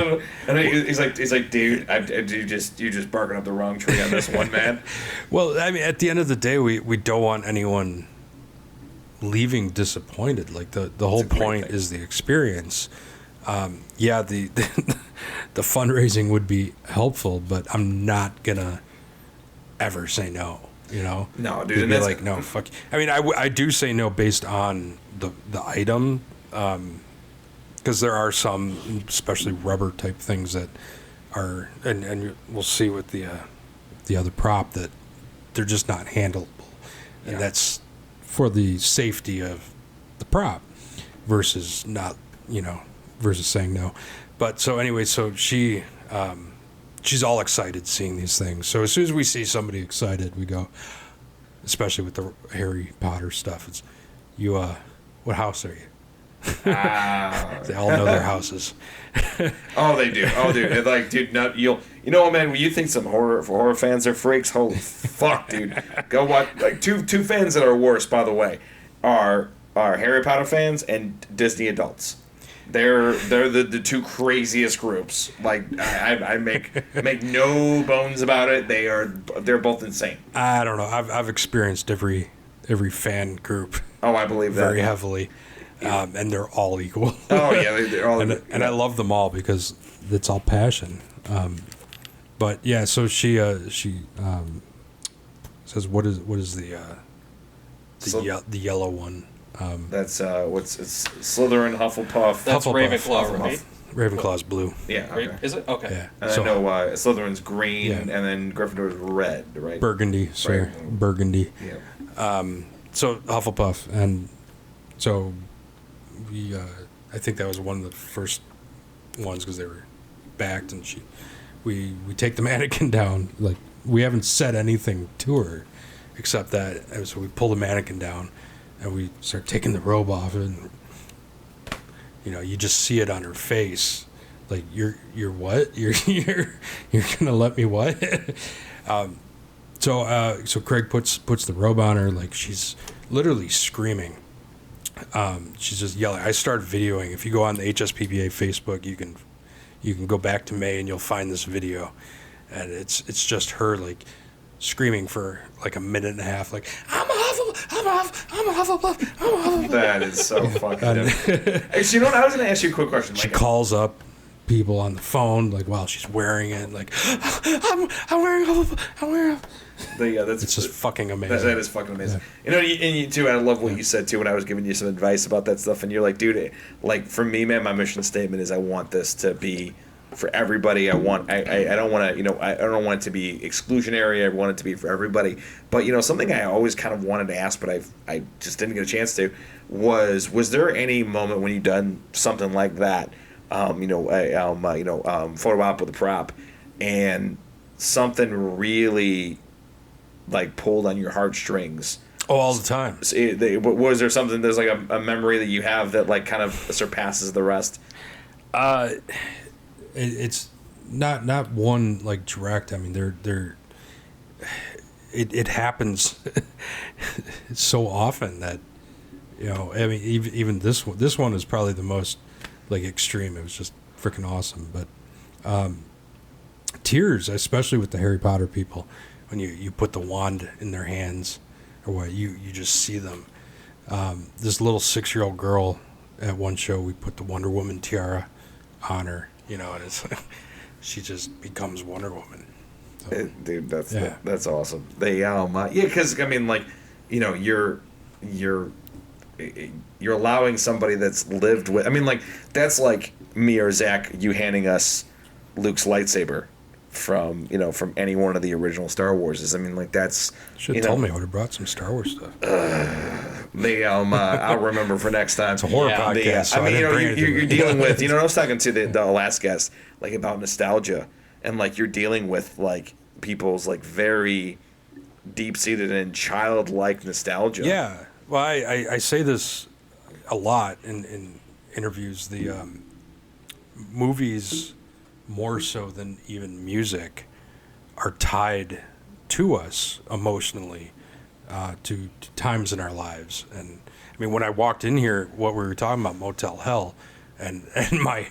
And he's like, dude, you just barking up the wrong tree on this one, man. Well, I mean, at the end of the day, we don't want anyone leaving disappointed. Like, the whole point is the experience. Yeah, the fundraising would be helpful, but I'm not gonna ever say no. No, dude. Be like, no, fuck. I mean, I do say no based on the item, because there are some, especially rubber type things that are, and we'll see with the other prop, that they're just not handleable, and that's for the safety of the prop versus not, versus saying no. But so anyway, so she's all excited seeing these things. So as soon as we see somebody excited, we go, especially with the Harry Potter stuff, it's, what house are you? They all know their houses. Oh, they do. Oh, dude. Like, dude, what, man? When you think some horror fans are freaks, holy fuck, dude. Go watch. Like, two fans that are worse, by the way, are Harry Potter fans and Disney adults. They're the two craziest groups. Like, I make no bones about it. They're both insane. I don't know. I've experienced every fan group. Oh, I believe that very heavily. And they're all equal. Oh yeah, they're all. and I love them all because it's all passion. But yeah, so she says, what is the yellow one? That's it's Slytherin, Hufflepuff. That's Hufflepuff, Ravenclaw, right? Ravenclaw's blue. Yeah. Okay. Is it? Okay. Yeah. And I know Slytherin's green, and then Gryffindor's red, right? Burgundy, sorry. Right. Burgundy. Yeah. So Hufflepuff, and so we, I think that was one of the first ones because they were backed, and we take the mannequin down. Like, we haven't said anything to her except that, so we pull the mannequin down, and we start taking the robe off, and you just see it on her face, like, you're what? You're gonna let me what? So Craig puts the robe on her, like, she's literally screaming. She's just yelling. I start videoing. If you go on the HSPPA Facebook, you can go back to May and you'll find this video, and it's just her, like, screaming for like a minute and a half, like, I'm a Hufflepuff. That is so fucking dumb. Hey, so you know what? I was going to ask you a quick question. She calls up people on the phone, like, while she's wearing it, like, I'm wearing Hufflepuff. It's just fucking amazing. That is fucking amazing. Yeah. And you too, I love what you said too when I was giving you some advice about that stuff, and you're like, dude, like, for me, man, my mission statement is I want this to be for everybody. I don't want to, I don't want it to be exclusionary. I want it to be for everybody. But something I always kind of wanted to ask, but I just didn't get a chance to, was there any moment when you done something like that, photo op with a prop, and something really, like, pulled on your heartstrings? Oh, all the time. Was there something, there's like a memory that you have that, like, kind of surpasses the rest? It's not one, like, direct. I mean, it happens so often that, I mean, even this one is probably the most, like, extreme. It was just freaking awesome. But tears, especially with the Harry Potter people, when you put the wand in their hands, or what, you just see them. This little 6-year-old girl at one show, we put the Wonder Woman tiara honor, you know, and it's she just becomes Wonder Woman. So, Dude, that's awesome. They yeah, because I mean, like, you know, you're allowing somebody that's lived with. I mean, like, that's like me or Zach, you handing us Luke's lightsaber from any one of the original Star Warses. I mean, like, that's, should have told me I would have brought some Star Wars stuff. I'll remember for next time. It's a horror podcast. So I mean, you're dealing with, I was talking to the last guest, like, about nostalgia, and, like, you're dealing with, like, people's, like, very deep-seated and childlike nostalgia. Yeah. Well, I say this a lot in interviews. The movies, more so than even music, are tied to us emotionally, to times in our lives. And I mean, when I walked in here, what we were talking about, Motel Hell, and my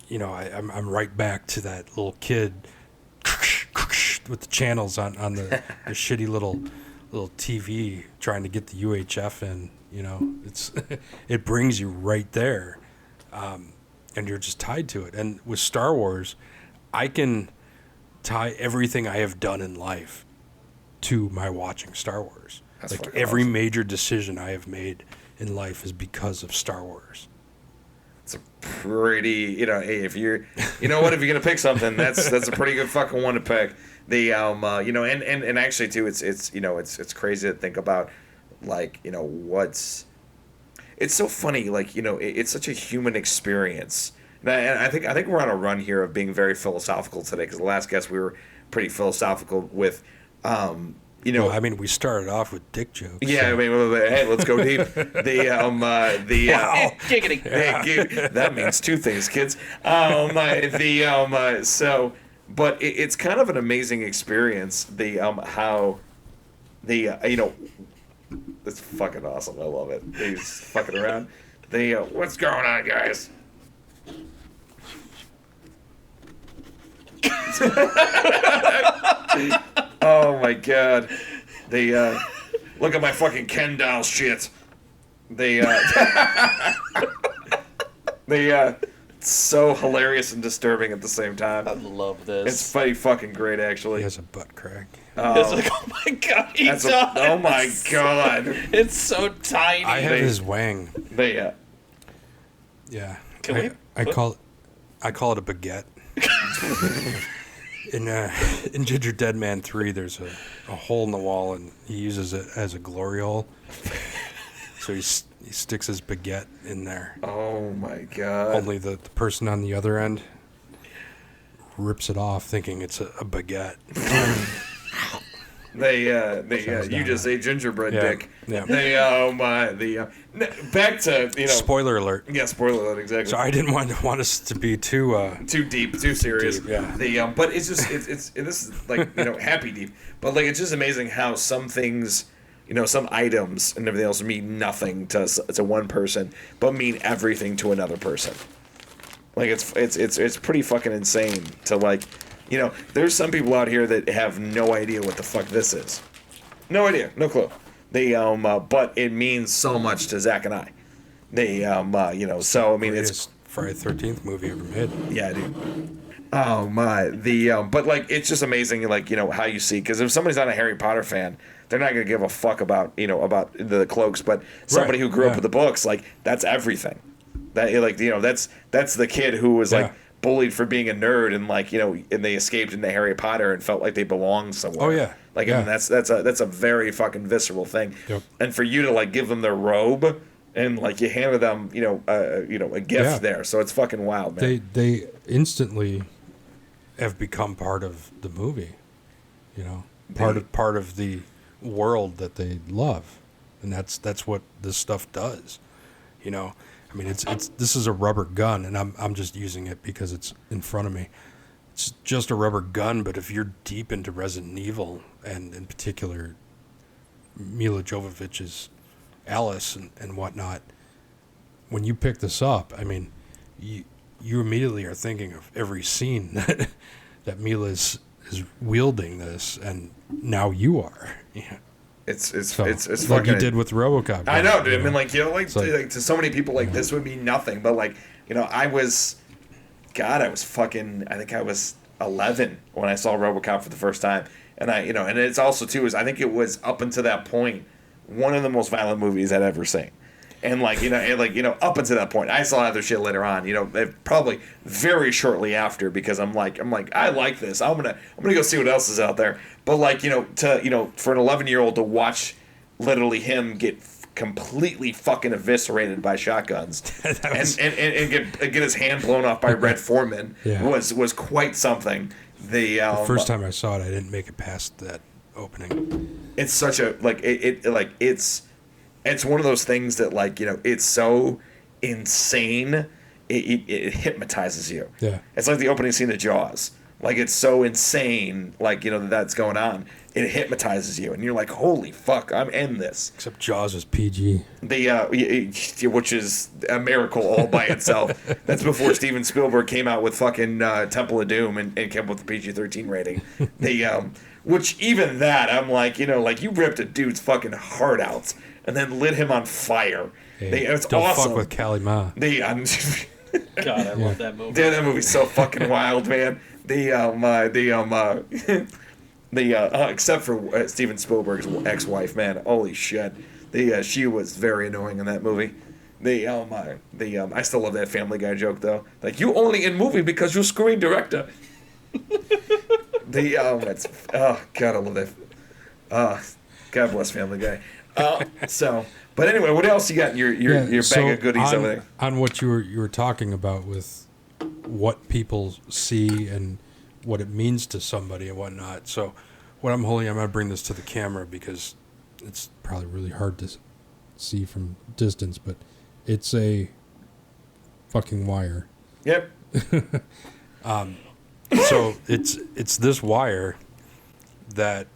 you know, I'm right back to that little kid with the channels on the shitty little TV trying to get the UHF in. You know, it brings you right there, and you're just tied to it. And with Star Wars, I can tie everything I have done in life to my watching Star Wars. That's like fucking every awesome. major decision I have made in life is because of Star Wars. It's a pretty, hey, if you're gonna pick something, that's a pretty good fucking one to pick. The and actually too, it's crazy to think about, like, it's so funny, like, it's such a human experience. And I think we're on a run here of being very philosophical today, because the last guest we were pretty philosophical with, Well, I mean, we started off with dick jokes. Yeah, so. I mean, hey, let's go deep. Wow, giggity. That means two things, kids. But it's kind of an amazing experience. It's fucking awesome. I love it. He's fucking around. What's going on, guys? Oh my god. Look at my fucking Ken doll shit. It's so hilarious and disturbing at the same time. I love this. It's pretty fucking great, actually. He has a butt crack. It's like, oh my god, he does. Oh my god. It's so tiny. I have his wang. Yeah. Yeah. I call it a baguette. In Ginger Dead Man 3, there's a hole in the wall, and he uses it as a glory hole. So he sticks his baguette in there. Oh my god. Only the person on the other end rips it off thinking it's a baguette. You just say gingerbread dick. Yeah. Back to, Spoiler alert. Yeah, spoiler alert, exactly. So I didn't want us to be too deep, too serious. Deep, yeah. But it's just this is like, happy deep. But, like, it's just amazing how some things, some items and everything else mean nothing to one person, but mean everything to another person. Like, it's pretty fucking insane to, like, there's some people out here that have no idea what the fuck this is. No idea, no clue. But it means so much to Zach and I. So I mean, it's Friday the 13th movie ever made. Yeah, dude. Oh my, but, like, it's just amazing, like, how you see, because if somebody's not a Harry Potter fan, they're not gonna give a fuck about about the cloaks. But somebody who grew up with the books, like, that's everything. That, like, that's the kid who was like bullied for being a nerd, and, like, and they escaped into Harry Potter and felt like they belonged somewhere. Oh yeah. Like, yeah. I mean, that's a very fucking visceral thing. Yep. And for you to, like, give them their robe and, like, you handed them a gift there, so it's fucking wild, man. They instantly have become part of the movie, part of the world that they love, and that's what this stuff does, I mean, this is a rubber gun, and I'm just using it because it's in front of me. It's just a rubber gun, but if you're deep into Resident Evil, and in particular Mila Jovovich's Alice and whatnot, when you pick this up, I mean, you immediately are thinking of every scene that Mila is wielding this, and now you are. Yeah. like fucking. you did with RoboCop. I know, dude. I mean, like like to so many people, like this would mean nothing. But like, I was fucking. I think I was 11 when I saw RoboCop for the first time, and and it's also too is I think it was up until that point one of the most violent movies I'd ever seen. And up until that point, I saw other shit later on. Probably very shortly after, because I'm like, I like this. I'm gonna go see what else is out there. But for an 11-year-old to watch literally him get completely fucking eviscerated by shotguns and get his hand blown off by Red Foreman was quite something. The first time I saw it, I didn't make it past that opening. It's such a it's one of those things that it's so insane it hypnotizes you. Yeah, it's like the opening scene of Jaws. Like, it's so insane, that's going on. It hypnotizes you, and you're like, holy fuck, I'm in this. Except Jaws is PG. Which is a miracle all by itself. That's before Steven Spielberg came out with fucking Temple of Doom and came up with the PG-13 rating. Which even that, I'm like, you ripped a dude's fucking heart out and then lit him on fire. Hey, it's don't awesome. fuck with Callie Ma. God, I love that movie. Dude, that movie's so fucking wild, man. Except for Steven Spielberg's ex-wife, man, holy shit. She was very annoying in that movie. I still love that Family Guy joke though. Like, you only in movie because you're screen director. God, I love that. God bless Family Guy. But anyway, what else you got in your bag of goodies over there? On what you were talking about with what people see and what it means to somebody and whatnot. So what I'm holding, I'm going to bring this to the camera because it's probably really hard to see from distance, but it's a fucking wire. Yep. So it's this wire that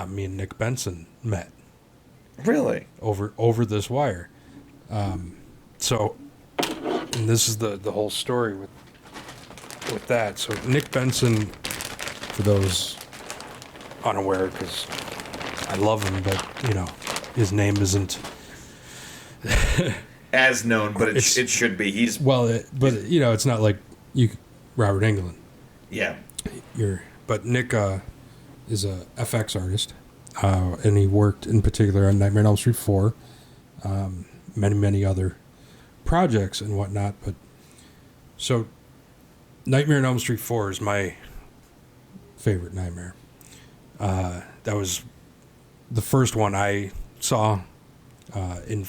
me and Nick Benson met. Really? Over this wire. So, and this is the whole story with that. So Nick Benson, for those unaware, because I love him, but his name isn't as known, but it should be. He's it's not like Robert Englund. Yeah. But Nick is a FX artist, and he worked in particular on Nightmare on Elm Street 4, many other projects and whatnot. But so Nightmare on Elm Street 4 is my favorite nightmare. That was the first one I saw in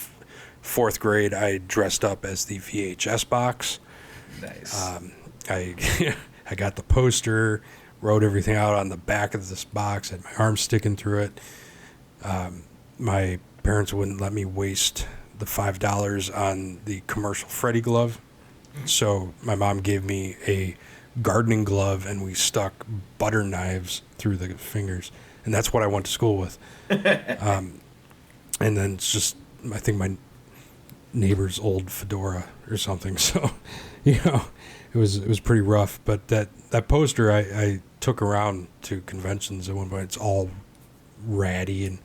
fourth grade. I dressed up as the VHS box. Nice. I got the poster, wrote everything out on the back of this box, had my arm sticking through it. My parents wouldn't let me waste the $5 on the commercial Freddy glove. So my mom gave me a gardening glove, and we stuck butter knives through the fingers. And that's what I went to school with. And then it's just, I think my neighbor's old fedora or something. So, it was pretty rough. But that poster I took around to conventions at one point. It's all ratty and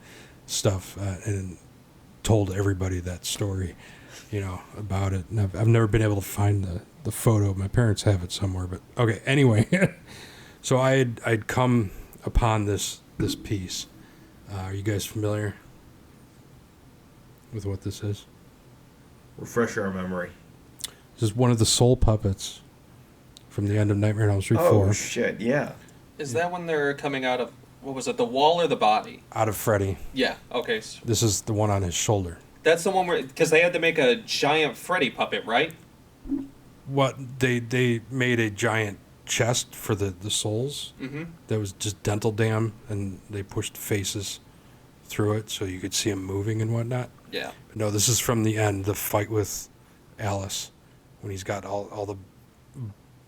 stuff, and told everybody that story, about it. And I've never been able to find the photo. My parents have it somewhere, but okay. Anyway, so I'd come upon this piece. Are you guys familiar with what this is? Refresh our memory. This is one of the soul puppets from the end of Nightmare on Elm Street 4. Oh, shit, yeah. Is that when they're coming out of, what was it, the wall or the body? Out of Freddy. Yeah, okay. This is the one on his shoulder. That's the one where, because they had to make a giant Freddy puppet, right? What, they made a giant chest for the souls. Mm-hmm. That was just dental dam, and they pushed faces through it so you could see them moving and whatnot. Yeah. But no, this is from the end, the fight with Alice, when he's got all the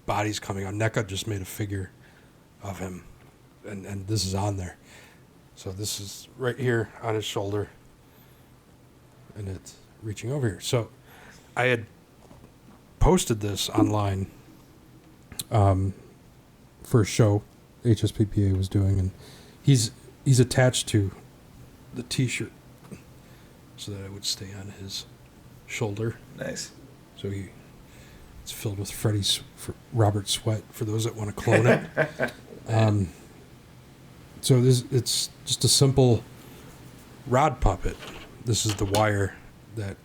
bodies coming on. NECA just made a figure of him, and this is on there. So this is right here on his shoulder, and it's reaching over here. So I had posted this online for a show HSPPA was doing, and he's attached to the T-shirt so that it would stay on his shoulder. Nice. So it's filled with Robert Sweat for those that want to clone it. So it's just a simple rod puppet. This is the wire that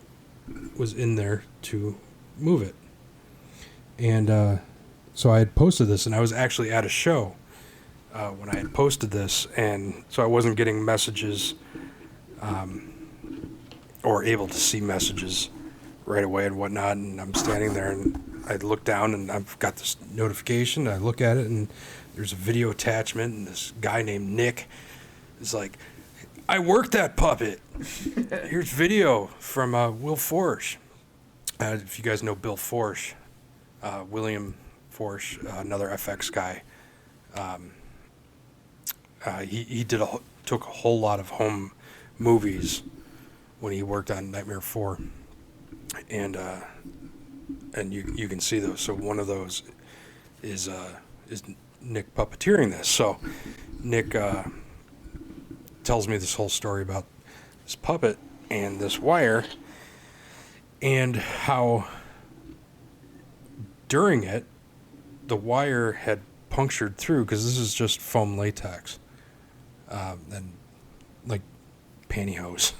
was in there to move it. And so I had posted this, and I was actually at a show when I had posted this, and so I wasn't getting messages or able to see messages right away and whatnot. And I'm standing there, and I look down, and I've got this notification. I look at it, and there's a video attachment, and this guy named Nick is like, I worked that puppet. Here's video from Will Forsh. If you guys know Bill Forsh, William Forsh, another FX guy. He took a whole lot of home movies when he worked on Nightmare 4, and you can see those. So one of those is Nick puppeteering this. So Nick tells me this whole story about this puppet and this wire, and how during it the wire had punctured through, because this is just foam latex and like pantyhose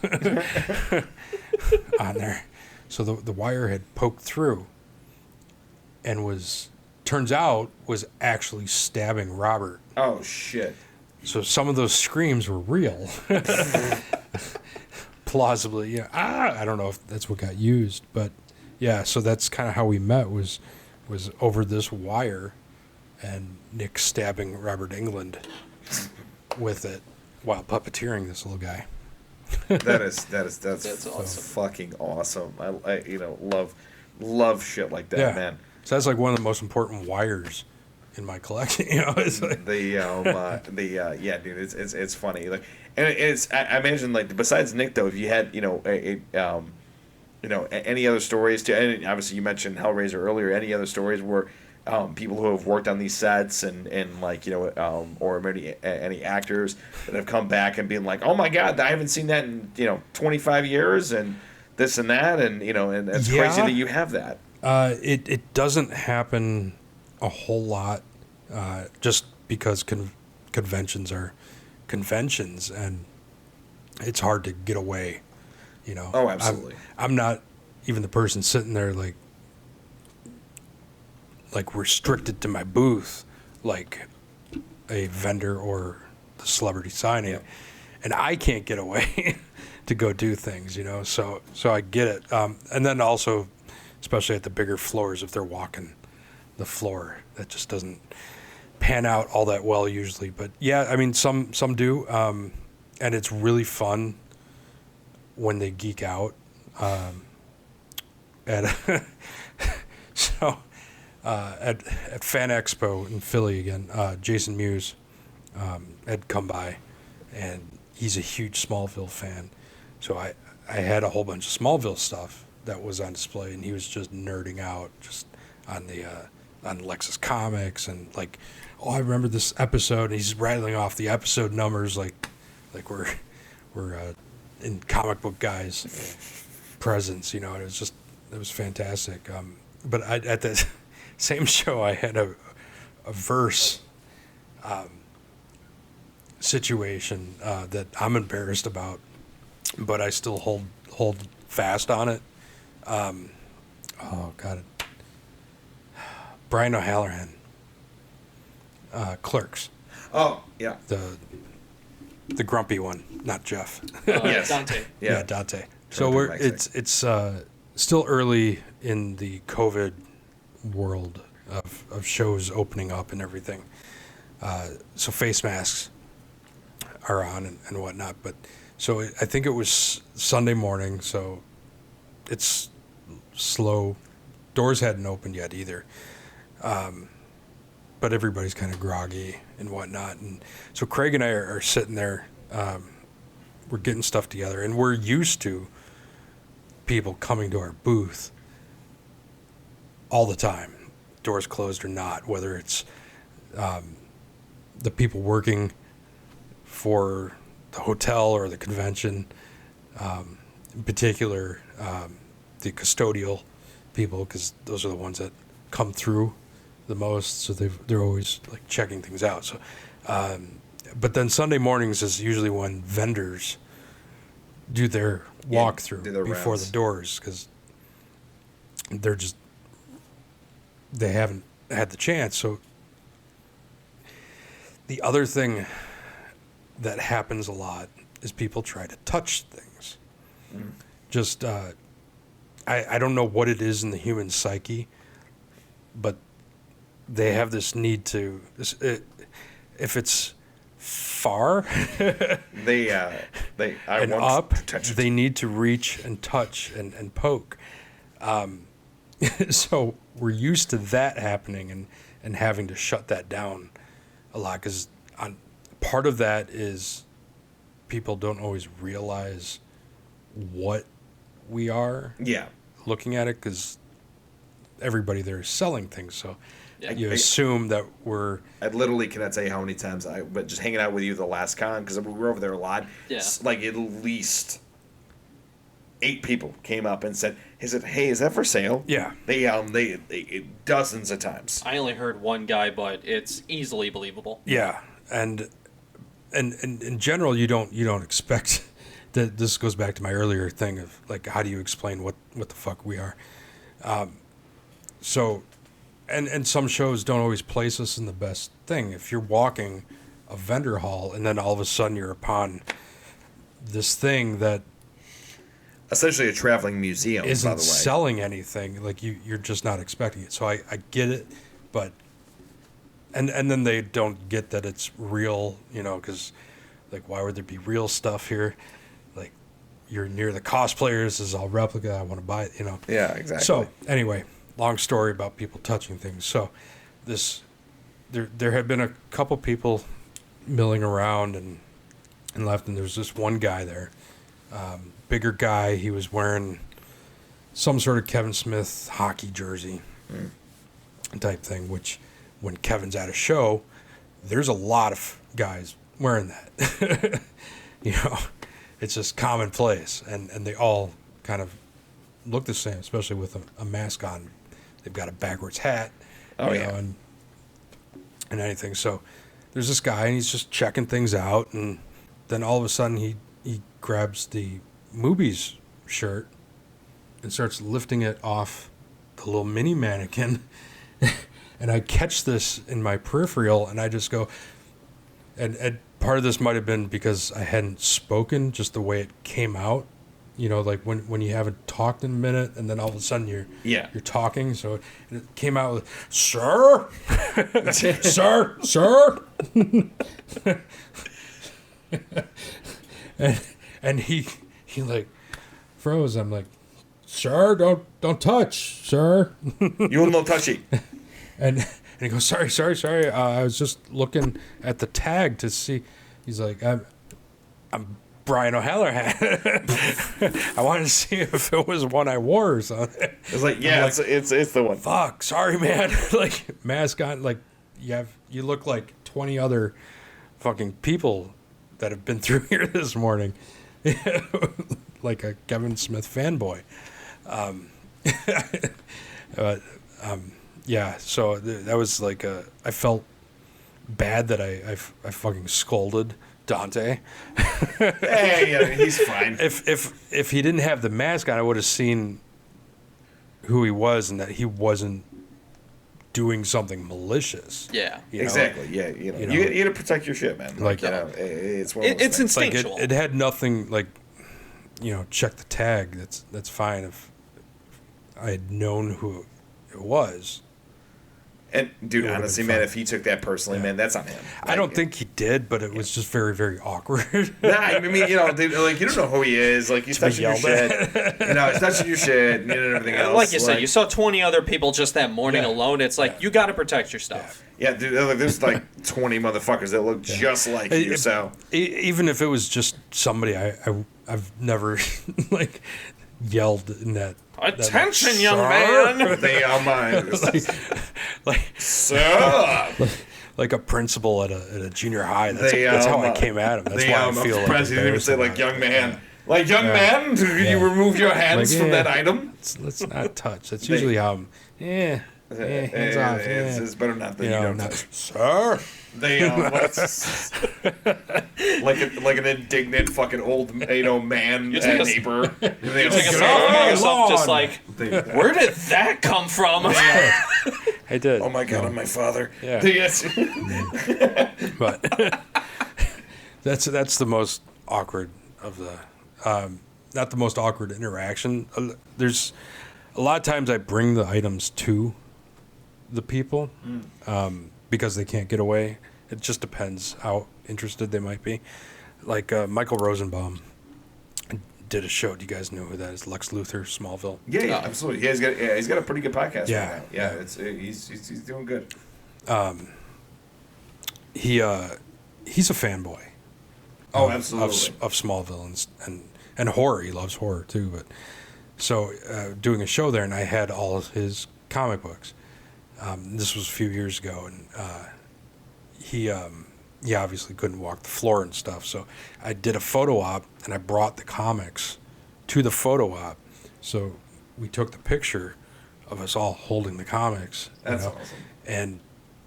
on there. So the wire had poked through and turns out was actually stabbing Robert. Oh shit. So some of those screams were real. Plausibly, yeah. I don't know if that's what got used, but yeah, so that's kind of how we met, was over this wire, and Nick stabbing Robert Englund with it while puppeteering this little guy. That's awesome. fucking awesome. I love shit like that, Yeah. man. So that's like one of the most important wires in my collection. It's like, yeah, dude, it's funny. Like, and I imagine, like, besides Nick though, if you had any other stories too, and obviously you mentioned Hellraiser earlier, any other stories where people who have worked on these sets and like, or maybe any actors that have come back and been like, oh my god, I haven't seen that in 25 years and this and that, and and it's crazy that you have that. It doesn't happen a whole lot, just because conventions are conventions, and it's hard to get away. Oh, absolutely. I'm not even the person sitting there like restricted to my booth, like a vendor or the celebrity signing, Yeah. and I can't get away to go do things. So I get it, and then also, especially at the bigger floors, if they're walking the floor, that just doesn't pan out all that well usually. But yeah, I mean, some do, and it's really fun when they geek out. At Fan Expo in Philly again, Jason Mewes had come by, and he's a huge Smallville fan. So I had a whole bunch of Smallville stuff that was on display, and he was just nerding out just on the on Lexus Comics, and like, oh, I remember this episode, and he's rattling off the episode numbers like we're in comic book guys' presence, and it was fantastic. But at the same show, I had a verse situation that I'm embarrassed about, but I still hold fast on it. Oh God, Brian O'Halloran, Clerks. Oh yeah. The grumpy one, not Jeff. Yes. Dante. Yeah, Dante. So it's still early in the COVID world of shows opening up and everything. So face masks are on and whatnot. But so I think it was Sunday morning, so it's slow. Doors hadn't opened yet either. But everybody's kind of groggy and whatnot. And so Craig and I are sitting there. We're getting stuff together, and we're used to people coming to our booth all the time, doors closed or not, whether it's the people working for the hotel or the convention, in particular, the custodial people, because those are the ones that come through the most. So they're always like checking things out. So, but then Sunday mornings is usually when vendors do their walkthrough before rounds. the doors, because they haven't had the chance. So the other thing that happens a lot is people try to touch things. Just I don't know what it is in the human psyche, but they have this need to, if it's far and up, they need to reach and touch and poke. So we're used to that happening and having to shut that down a lot, because part of that is people don't always realize what we are looking at it, because everybody there is selling things. So you assume that we're... I literally cannot tell you how many times but just hanging out with you the last con, because we were over there a lot, like at least 8 people came up and said, hey, is that for sale? Yeah. They dozens of times. I only heard one guy, but it's easily believable. Yeah. And in general, you don't expect that. This goes back to my earlier thing of like, how do you explain what the fuck we are? So, and some shows don't always place us in the best thing. If you're walking a vendor hall and then all of a sudden you're upon this thing that essentially a traveling museum, isn't by the way, selling anything, like you're just not expecting it. So I get it, but and then they don't get that it's real, because like, why would there be real stuff here? Like, you're near the cosplayers, this is all replica, I want to buy it, Yeah, exactly. So anyway, long story about people touching things. So there had been a couple people milling around and left, and there was this one guy there, bigger guy. He was wearing some sort of Kevin Smith hockey jersey type thing, which when Kevin's at a show, there's a lot of guys wearing that. It's just commonplace, and they all kind of look the same, especially with a mask on. They've got a backwards hat, and anything. So there's this guy, and he's just checking things out, and then all of a sudden he grabs the Movies shirt and starts lifting it off the little mini mannequin. And I catch this in my peripheral, and I just go, and part of this might have been because I hadn't spoken, just the way it came out, like when you haven't talked in a minute, and then all of a sudden you're talking. So it came out with, sir, sir, and he like froze. I'm like, sir, don't touch, sir. You will not touch it. And he goes, sorry. I was just looking at the tag to see. He's like, I'm Brian O'Halloran. I wanted to see if it was one I wore or something. It's like, it's the one. Fuck, sorry, man. Like, mask on. Like, you look like 20 other fucking people that have been through here this morning. Like a Kevin Smith fanboy. So that was like I felt bad that I fucking scolded Dante. Hey, he's fine. If he didn't have the mask on, I would have seen who he was and that he wasn't doing something malicious. Yeah, exactly. Yeah, you got to protect your shit, man. Like, it's one of those it's things. instinctual. Like it had nothing like, check the tag. That's fine if I had known who it was. And dude, honestly, man, if he took that personally, man, that's on him. I don't think he did, but it was just very, very awkward. Nah, I mean, dude, like, you don't know who he is. Like, he's touching your shit. He's touching your shit and everything else. Like you said, you saw 20 other people just that morning alone. It's like, you got to protect your stuff. Yeah, dude, there's like 20 motherfuckers that look just like you. So even if it was just somebody I've never like yelled in that. Attention, young man! They are mine. like, sir. like a principal at a junior high. That's how I came at him. That's why I feel like he didn't even say like young man. Yeah. Like, young man, you remove your hands from that item? Let's not touch. That's usually how I'm, hands off. It's better not that you don't touch. Sir? They, like an indignant fucking old, man neighbor. They yourself just like, where did that come from? I did. Oh my God, I'm my father. Yeah. But that's the most awkward of the... not the most awkward interaction. There's a lot of times I bring the items to the people because they can't get away. It just depends how interested they might be. Like Michael Rosenbaum did a show. Do you guys know who that is? Lex Luthor, Smallville. Yeah, absolutely. He's got a pretty good podcast right now. Yeah, he's doing good. He's a fanboy. Oh, absolutely. Of Smallville and horror. He loves horror too. But so doing a show there, and I had all of his comic books. This was a few years ago, and he obviously couldn't walk the floor and stuff. So I did a photo op, and I brought the comics to the photo op. So we took the picture of us all holding the comics. That's awesome. And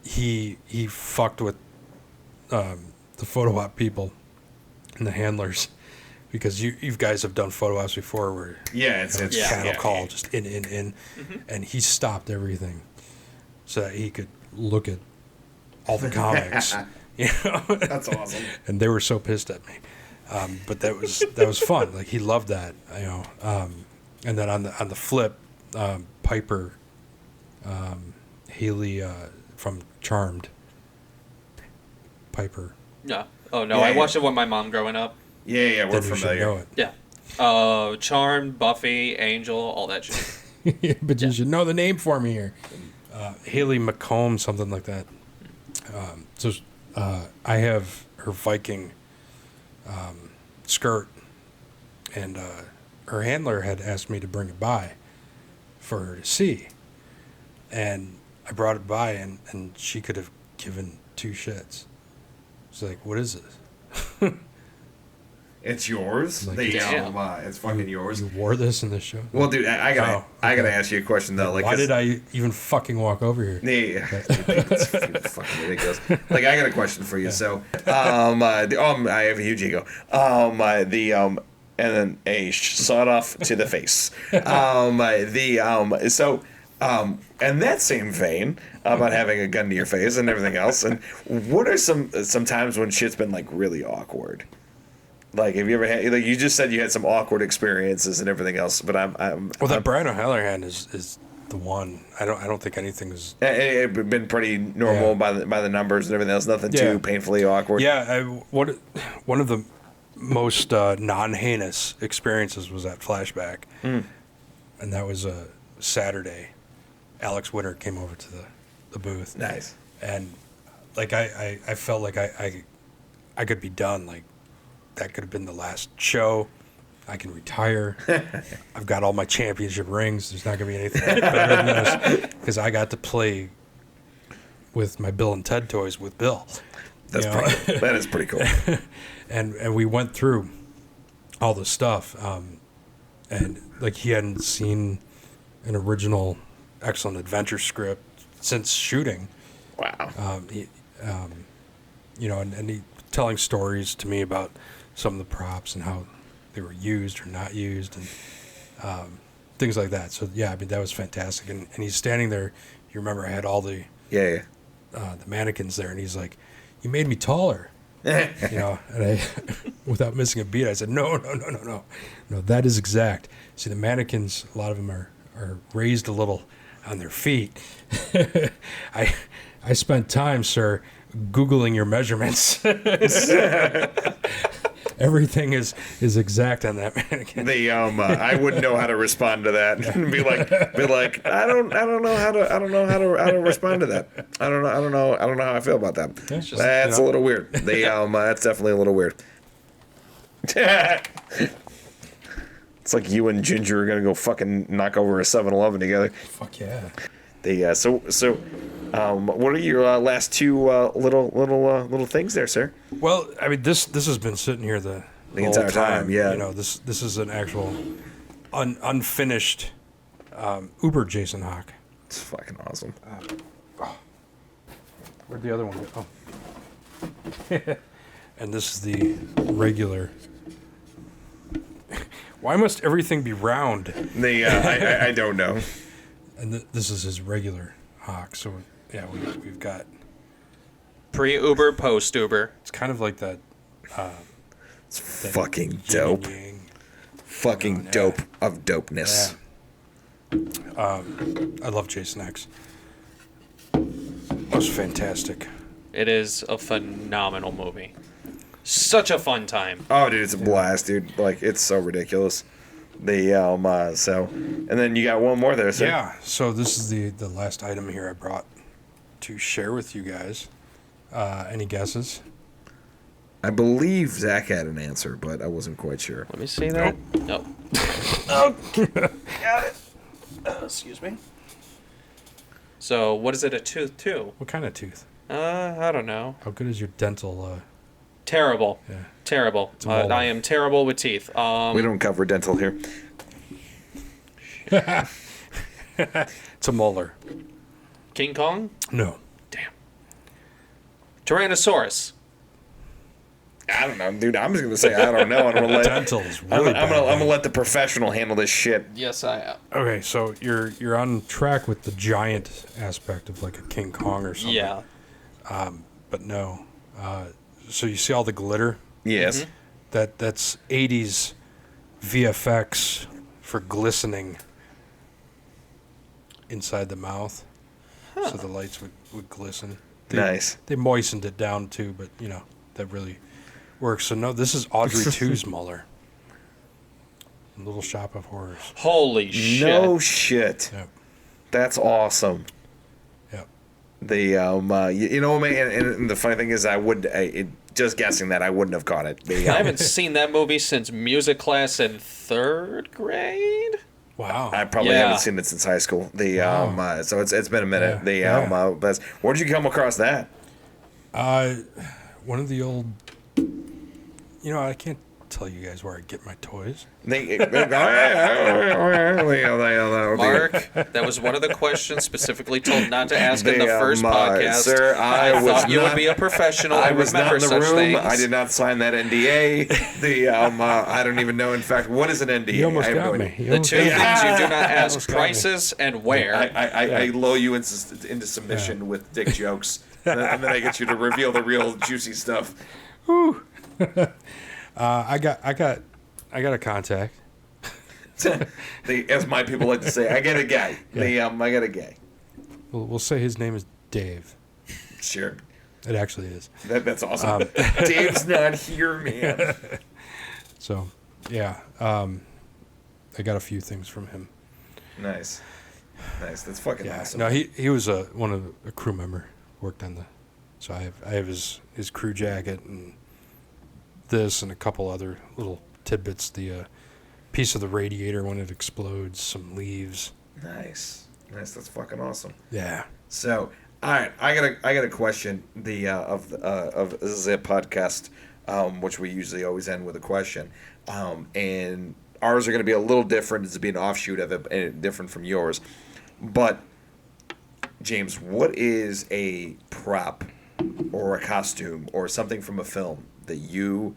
he fucked with the photo op people and the handlers, because you guys have done photo ops before where it's channel call just in and he stopped everything so that he could look at all the comics. That's awesome. And they were so pissed at me, but that was fun. Like, he loved that, and then on the flip, Piper Haley from Charmed. Piper. Yeah. Oh no, I watched it with my mom growing up. Yeah, we're familiar. Know it. Yeah. Charmed, Buffy, Angel, all that shit. But you should know the name for me here. Haley McComb, something like that. I have her Viking skirt, and her handler had asked me to bring it by for her to see. And I brought it by, and she could have given two shits. She's like, "What is this?" It's yours. Like, it's fucking yours. You wore this in the show? Well, dude, I gotta ask you a question though. Like, why did I even fucking walk over here? Yeah, it's fucking ridiculous. Like, I got a question for you. Yeah. So, I have a huge ego. And then a sawed off to the face. And that same vein about having a gun to your face and everything else. And what are some times when shit's been like really awkward? Like, have you ever had, like, you just said you had some awkward experiences and everything else, but that Brian O'Halloran is the one. I don't think anything is. It's been pretty normal by the numbers and everything else. Nothing too painfully awkward. Yeah, one of the most non-heinous experiences was that flashback, and that was a Saturday. Alex Winter came over to the booth. Nice. And like I felt like I could be done. Like, that could have been the last show. I can retire. I've got all my championship rings. There's not going to be anything better than this, because I got to play with my Bill and Ted toys with Bill. That is pretty cool. And we went through all the stuff, and like, he hadn't seen an original Excellent Adventure script since shooting. Wow. And he telling stories to me about some of the props and how they were used or not used, and things like that. So yeah, I mean, that was fantastic. And he's standing there. You remember I had all the the mannequins there, and he's like, "You made me taller." And I, without missing a beat, I said, No, that is exact. See, the mannequins, a lot of them are raised a little on their feet. I spent time, sir, Googling your memeasurements. Everything is exact on that mannequin. I wouldn't know how to respond to that. be like, I don't know how to respond to that. I don't know how I feel about that. That's a little weird. That's definitely a little weird. It's like you and Ginger are gonna go fucking knock over a 7-Eleven together. Fuck yeah. So What are your last two little things there, sir? Well, I mean, this has been sitting here the whole entire time, yeah. You know, this is an actual unfinished Uber Jason Hawk. It's fucking awesome. Where'd the other one go? Oh. And this is the regular. Why must everything be round? I don't know. And this is his regular Hawk. So, yeah, we've got... Pre-Uber, post-Uber. It's kind of like that... It's fucking dope. Fucking dope of dopeness. Yeah. I love Jason X. That was fantastic. It is a phenomenal movie. Such a fun time. Oh, dude, it's a blast, dude. Like, it's so ridiculous. And then you got one more there, sir. Yeah, so this is the last item here I brought to share with you guys. Any guesses? I believe Zach had an answer, but I wasn't quite sure. Let me see that. Nope. Oh, got it. Excuse me. So, what is it, a tooth, too? What kind of tooth? I don't know. How good is your dental... Terrible. Yeah. Terrible. I am terrible with teeth. We don't cover dental here. It's a molar. King Kong? No. Damn. Tyrannosaurus. I don't know, dude. I'm just gonna say I don't know. I'm gonna let Dental is really I'm gonna let the professional handle this shit. Yes, I am. Okay, so you're on track with the giant aspect of like a King Kong or something. Yeah. But no. So you see all the glitter? Yes. Mm-hmm. That's 80s VFX for glistening inside the mouth. So the lights would glisten. Nice. They moistened it down too, but you know, that really works. So no, this is Audrey 2's Muller. Little Shop of Horrors. Holy shit. No shit. Yep. That's awesome. Yep. You know, man, and the funny thing is, just guessing that I wouldn't have caught it. I haven't seen that movie since music class in 3rd grade. Wow. I probably haven't seen it since high school. So it's been a minute. Yeah. But where did you come across that? One of the old. You know, I can't tell you guys where I get my toys. Mark, that was one of the questions specifically told not to ask in the first podcast. Sir, I thought you would be a professional. I was not in the room. Things. I did not sign that NDA. I don't even know. In fact, what is an NDA? You almost got me. The two things you do not ask: prices and where. I lull you into submission with dick jokes, and then I get you to reveal the real juicy stuff. Whew. I got a contact. As my people like to say, I get a guy. I got a guy. We'll say his name is Dave. Sure. It actually is. That's awesome. Dave's not here, man. So, yeah. I got a few things from him. Nice. That's fucking awesome. No, he was a crew member. Worked on so I have his crew jacket and this and a couple other little tidbits. The piece of the radiator when it explodes, some leaves. Nice. That's fucking awesome. Yeah. So, all right, I got a question. Of Zip podcast, which we usually always end with a question, and ours are going to be a little different. It's be an offshoot of it, and different from yours. But James, what is a prop or a costume or something from a film that you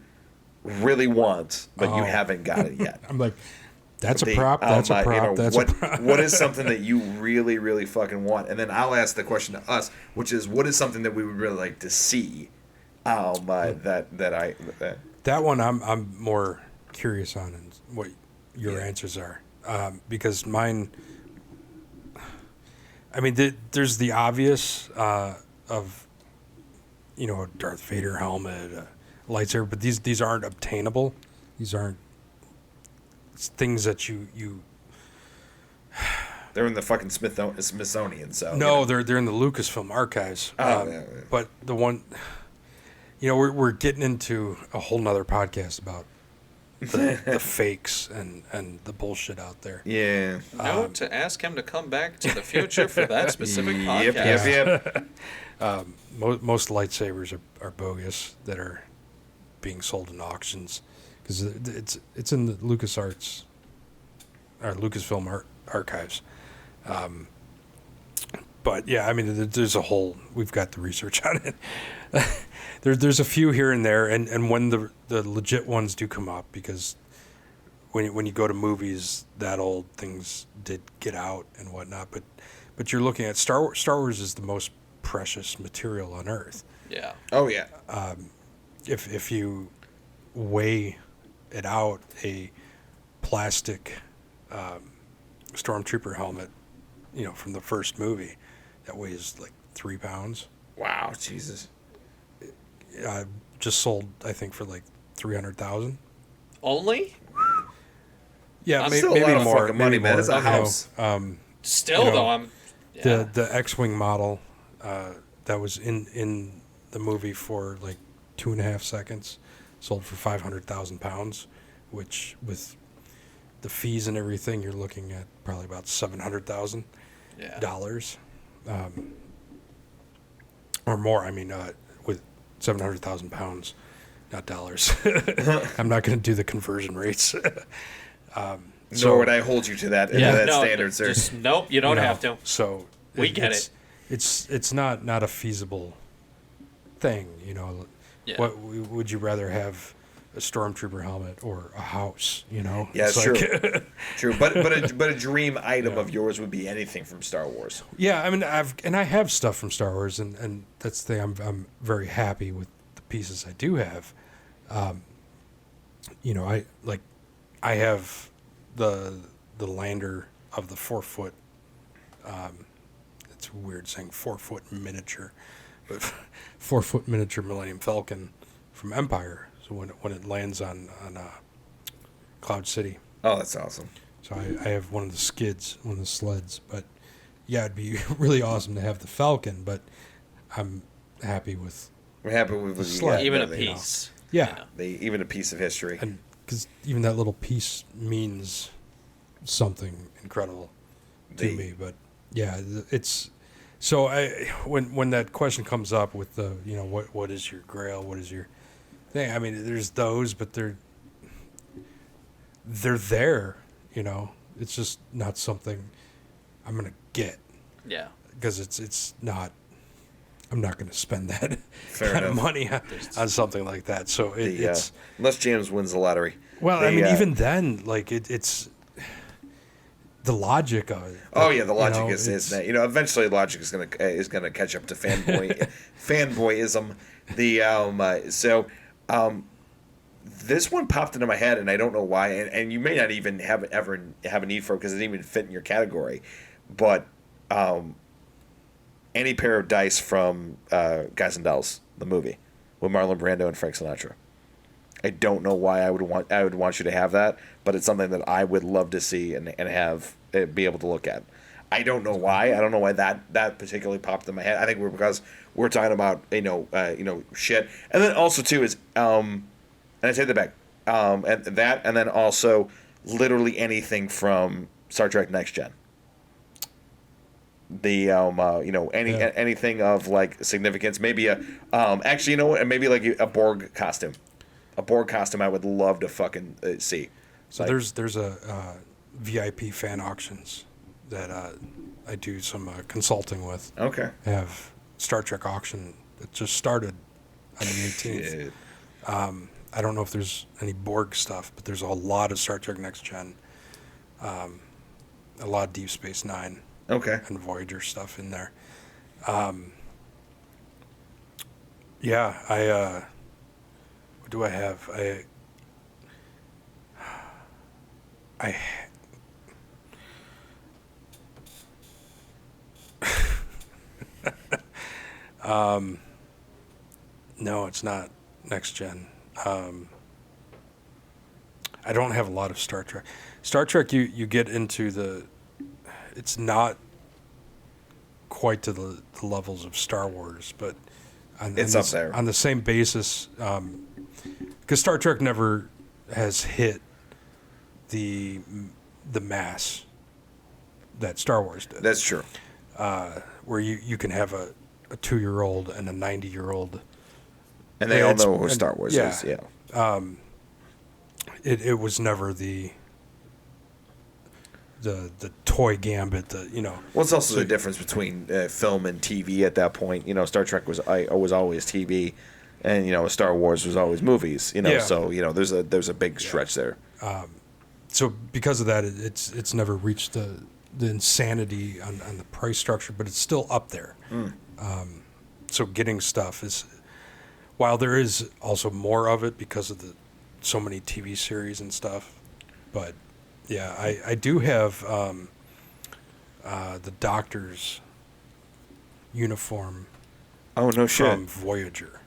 really want, but you haven't got it yet? I'm like, that's a prop. That's a prop. That's a prop. What is something that you really, really fucking want? And then I'll ask the question to us, which is, what is something that we would really like to see? That one I'm more curious on, and what your answers are, because mine. I mean, there's the obvious of, you know, a Darth Vader helmet, a lightsaber, but these aren't obtainable. These aren't things that you. They're in the fucking Smithsonian, so. No, they're in the Lucasfilm archives. Yeah. But the one, you know, we're getting into a whole nother podcast about the fakes and the bullshit out there. Yeah. Note to ask him to come back to the future for that specific podcast. Yep. Most lightsabers are bogus that are being sold in auctions because it's in the LucasArts or Lucasfilm archives. But yeah, I mean, there's a whole. We've got the research on it. There's a few here and there, and when the legit ones do come up, because when you go to movies, that old things did get out and whatnot. But you're looking at Star Wars. Star Wars is the most precious material on Earth. Yeah. Oh yeah. If you weigh it out, a plastic stormtrooper helmet, from the first movie, that weighs like 3 pounds. Wow, Jesus. Just sold, I think, for like $300,000. Only? Yeah, That's maybe still a lot of more. fucking money, man. It's a house. Still, though, I'm... Yeah. The X-Wing model that was in the movie for like 2.5 seconds sold for 500,000 pounds, which with the fees and everything, you're looking at probably about $700,000 or more. I mean, with 700,000 pounds, not dollars. I'm not going to do the conversion rates. Nor would I hold you to that standard, sir. Nope, you don't have to. So we get it. It's not a feasible thing, Yeah. What would you rather have? A stormtrooper helmet or a house, Yeah, it's true. like, True, but a dream item of yours would be anything from Star Wars. Yeah, I mean, I have stuff from Star Wars, and that's the thing. I'm very happy with the pieces I do have. I have the lander of the 4-foot. It's weird saying 4-foot miniature, but 4-foot miniature Millennium Falcon from Empire. So when it lands on Cloud City. Oh, that's awesome. So I have one of the skids, one of the sleds. But yeah, it'd be really awesome to have the Falcon. But I'm happy with. We're happy with the sled. Even a piece. Yeah. Even a piece of history. And because even that little piece means something incredible to me. But yeah, it's. So when that question comes up with the what is your Grail, what is your thing? I mean, there's those, but they're there. It's just not something I'm gonna get. Yeah. Because it's not. I'm not going to spend that Fair kind of enough. money on something like that. So it's unless James wins the lottery. well, I mean, even then, like it's the logic of it. Oh yeah, the logic is that eventually logic is gonna catch up to fanboyism. This one popped into my head, and I don't know why. And you may not even ever have a need for it because it didn't even fit in your category. But any pair of dice from Guys and Dolls, the movie, with Marlon Brando and Frank Sinatra. I don't know why I would want you to have that, but it's something that I would love to see and have be able to look at. I don't know why. I don't know why that particularly popped in my head. I think because we're talking about shit, and then also too is and I take that back, and then also literally anything from Star Trek Next Gen. The anything of like significance, maybe maybe like a Borg costume. A Borg costume I would love to fucking see. So there's a VIP fan auctions that I do some consulting with. Okay. I have Star Trek auction that just started on the 18th. I don't know if there's any Borg stuff, but there's a lot of Star Trek Next Gen, a lot of Deep Space Nine, and Voyager stuff in there. What do I have? No, it's not Next Gen. I don't have a lot of Star Trek. Star Trek, you get into it's not quite to the levels of Star Wars, but it's up there on the same basis. Because Star Trek never has hit the mass that Star Wars did. That's true. Where you can have a 2-year-old and a 90-year-old. And they all know who Star Wars is. Yeah. It was never the toy gambit. Well, it's also the difference between film and TV at that point. Star Trek was always TV, and Star Wars was always movies. So there's a big stretch there. So because of that, it's never reached the insanity on the price structure, but it's still up there. So getting stuff is, while there is also more of it because of so many TV series and stuff, but yeah, I do have the Doctor's uniform. Oh no shit! From Voyager.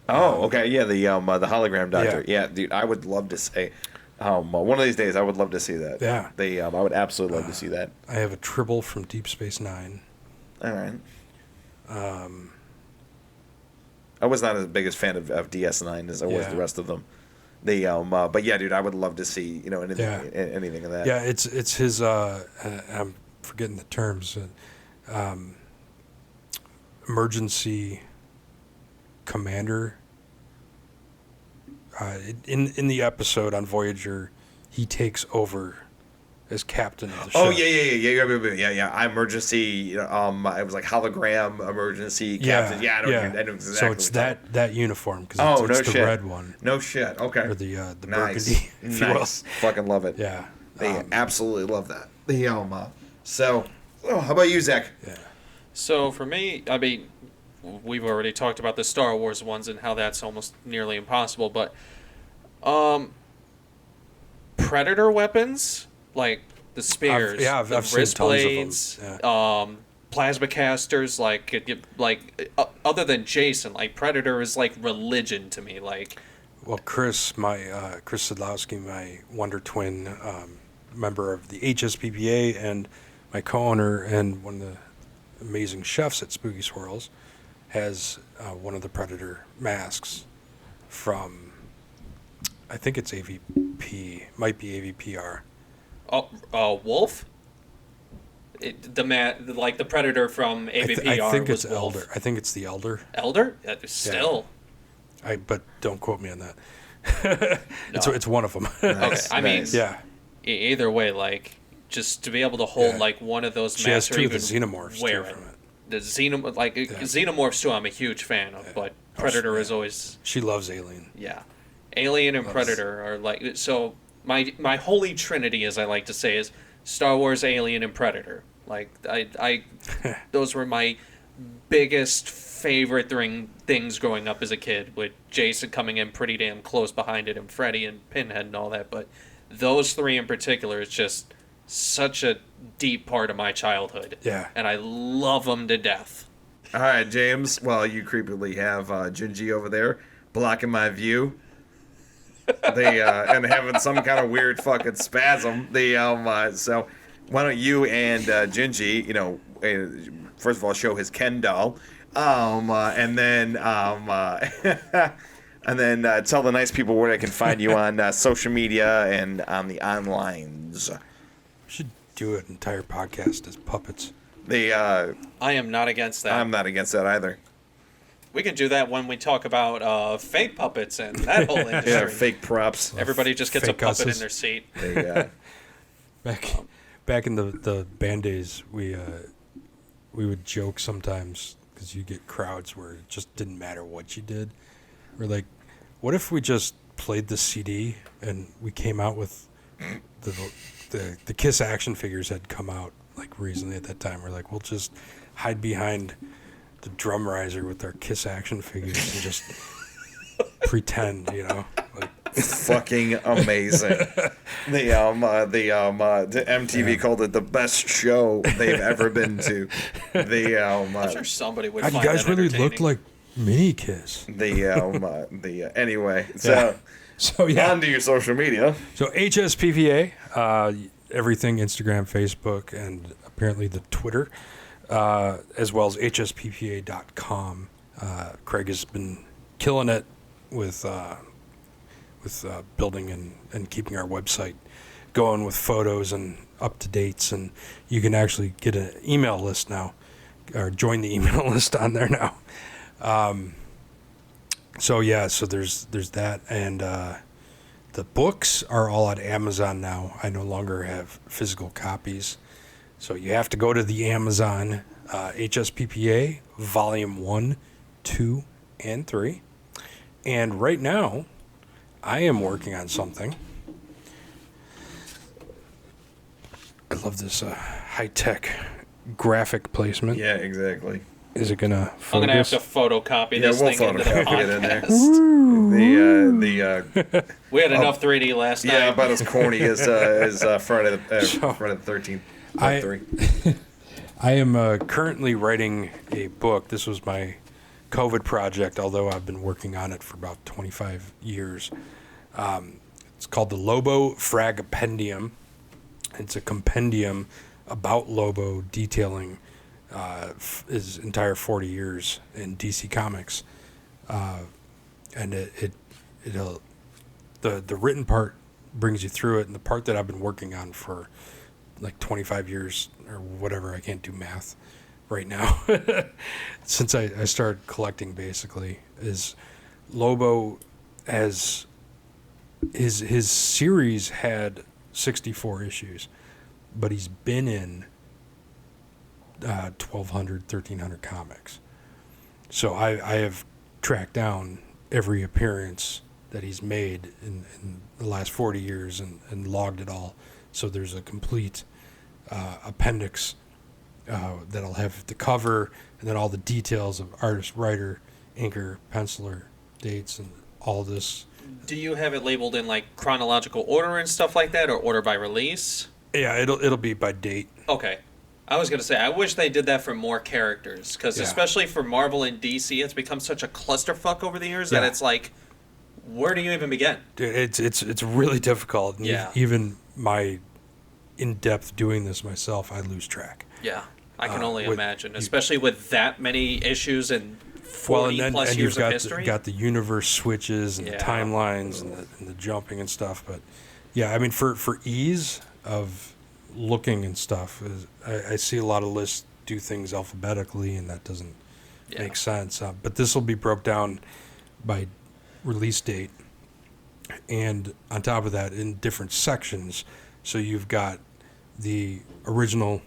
Oh okay, yeah, the hologram Doctor. Yeah, dude, I would love to say. One of these days, I would love to see that. Yeah. I would absolutely love to see that. I have a Tribble from Deep Space Nine. All right. I was not as big a fan of DS9 as I was the rest of them. But yeah, dude, I would love to see anything of that. Yeah, it's his. I'm forgetting the terms. Emergency commander. In the episode on Voyager, he takes over as captain of the ship. Oh yeah. Emergency. It was like hologram emergency captain. Yeah, I know exactly. So it's that uniform because it's the red one. No shit. Okay. Or the nice. burgundy. If you will. Fucking love it. Yeah. They absolutely love that. So how about you, Zach? Yeah. So for me, I mean, we've already talked about the Star Wars ones and how that's almost nearly impossible, but Predator weapons, like the spears, I've wrist seen blades, tons of them. plasma casters, other than Jason, like Predator is like religion to me. Like, well, Chris Sadlowski, my Wonder Twin, member of the HSPPA and my co-owner and one of the amazing chefs at Spooky Swirls, has one of the Predator masks from, I think it's AVP, might be AVPR. Wolf? Like the Predator from AVPR. I think it's Wolf. Elder. I think it's the Elder. Elder? Still. Yeah. But don't quote me on that. No. It's one of them. Nice. Okay, I mean, yeah. Either way, like, just to be able to hold like one of those she masks, has two of the xenomorphs wear too it. from it. The xenomorphs too, I'm a huge fan of, but Predator is always. She loves Alien. Yeah, Alien and Predator are like so. My holy trinity, as I like to say, is Star Wars, Alien, and Predator. Like I those were my biggest favorite things growing up as a kid, with Jason coming in pretty damn close behind it, and Freddy and Pinhead and all that. But those three in particular is just such a deep part of my childhood. Yeah. And I love them to death. All right, James. Well, you creepily have Gingy over there blocking my view. And having some kind of weird fucking spasm. So why don't you and Gingy, first of all, show his Ken doll, and then tell the nice people where they can find you on social media and on the onlines. We should do an entire podcast as puppets. I am not against that. I'm not against that either. We can do that when we talk about fake puppets and that whole industry. Yeah, fake props. Everybody just gets a puppet in their seat. Back in the band days, we would joke sometimes because you get crowds where it just didn't matter what you did. We're like, what if we just played the CD and we came out with the Kiss action figures had come out like recently at that time. We're like, we'll just hide behind the drum riser with our Kiss action figures and just pretend, like fucking amazing. The MTV called it the best show they've ever been to. I'm sure somebody would. God, find you guys that really looked like mini Kiss. Anyway, so yeah, on to your social media. So HSPPA, everything Instagram, Facebook, and apparently the Twitter, as well as HSPPA.com. Craig has been killing it with building and keeping our website going with photos and up to dates, and you can actually get an email list now, or join the email list on there now. So there's that, and the books are all on Amazon now. I no longer have physical copies, so you have to go to the Amazon, HSPPA Volume 1, 2, and 3. And right now, I am working on something. I love this high-tech graphic placement. Yeah, exactly. Is it gonna focus? I'm gonna have to photocopy this thing into the photocopy it in there. podcast. We had enough 3D last night. Yeah, about as corny as Friday the 13th. I am currently writing a book. This was my COVID project, although I've been working on it for about 25 years. It's called the Lobo Fragpendium. It's a compendium about Lobo, detailing his entire 40 years in DC Comics, and it'll the written part brings you through it, and the part that I've been working on for like 25 years or whatever, I can't do math right now, since I started collecting, basically, is Lobo has his series had 64 issues, but he's been in 1,200, 1,300 comics. So I have tracked down every appearance that he's made in the last 40 years and logged it all. So there's a complete appendix that'll have the cover and then all the details of artist, writer, inker, penciler, dates, and all this. Do you have it labeled in like chronological order and stuff like that, or order by release? Yeah, it'll be by date. Okay. I was going to say, I wish they did that for more characters, because especially for Marvel and DC, it's become such a clusterfuck over the years that it's like, where do you even begin? Dude, it's really difficult. Yeah. Even my in-depth doing this myself, I lose track. Yeah, I can only imagine, especially with that many issues and 40 plus years of history. You've got the universe switches and the timelines and the jumping and stuff. But yeah, I mean, for ease of looking and stuff, I see a lot of lists do things alphabetically, and that doesn't make sense. But this will be broke down by release date, and on top of that, in different sections. So you've got the original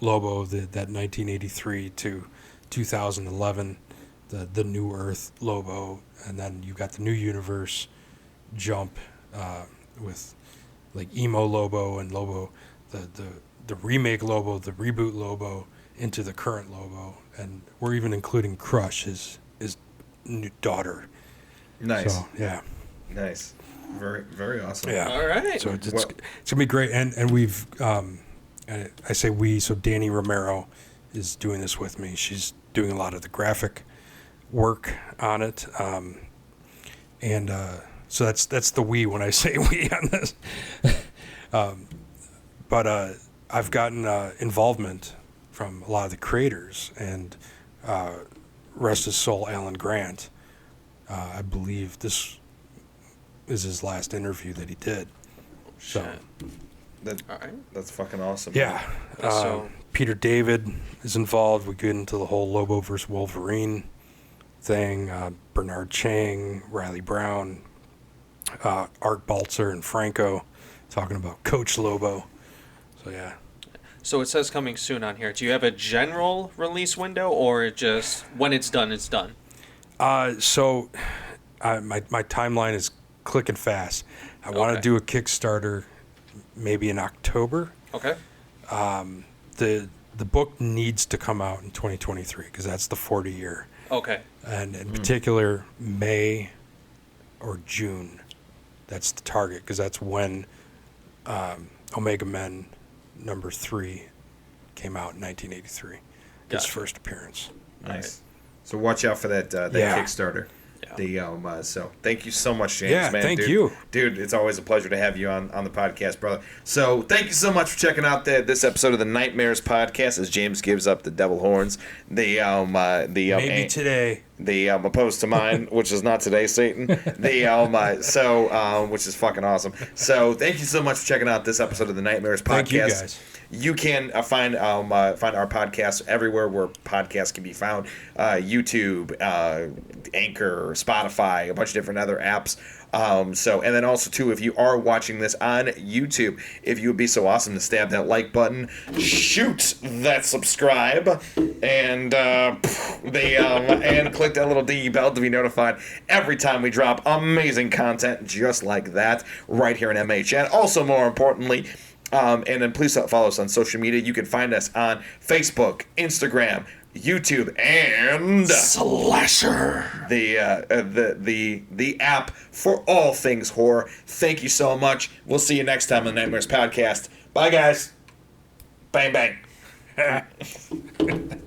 Lobo, that 1983 to 2011, the New Earth Lobo, and then you've got the New Universe jump with like Emo Lobo and Lobo, the remake Lobo, the reboot Lobo, into the current Lobo, and we're even including Crush, his new daughter. Nice. So, yeah. Nice. Very, very awesome. Yeah. All right. So it's gonna be great, and we've I say we, so Danny Romero is doing this with me. She's doing a lot of the graphic work on it, and so that's the we when I say we on this. But I've gotten involvement from a lot of the creators, and rest his soul, Alan Grant. I believe this is his last interview that he did. So that's fucking awesome. Yeah. Peter David is involved. We get into the whole Lobo versus Wolverine thing. Bernard Chang, Riley Brown, Art Baltzer, and Franco talking about Coach Lobo. So yeah. So it says coming soon on here. Do you have a general release window, or just when it's done, it's done? So my timeline is clicking fast. I want to do a Kickstarter maybe in October. Okay. The book needs to come out in 2023 because that's the 40 year. Okay. And in particular, May or June. That's the target because that's when Omega Men #3 came out in 1983. His first appearance. Nice. Right. So watch out for that Kickstarter. Yeah. So thank you so much, James. Yeah, man, thank dude. you. Dude, it's always a pleasure to have you on the podcast, brother. So thank you so much for checking out this episode of the Nightmares podcast as James gives up the devil horns. Maybe today. opposed to mine, which is not today, Satan. Which is fucking awesome. So thank you so much for checking out this episode of the Nightmares Podcast. Thank you, guys. You can find our podcast everywhere where podcasts can be found. YouTube, Anchor, Spotify, a bunch of different other apps. And then also too, if you are watching this on YouTube, if you would be so awesome to stab that like button, shoot that subscribe, and click that little dingy bell to be notified every time we drop amazing content just like that right here in MHN. Also, more importantly, and then please follow us on social media. You can find us on Facebook, Instagram, YouTube, and Slasher, the app for all things horror. Thank you so much. We'll see you next time on the Nightmares Podcast. Bye, guys. Bang, bang.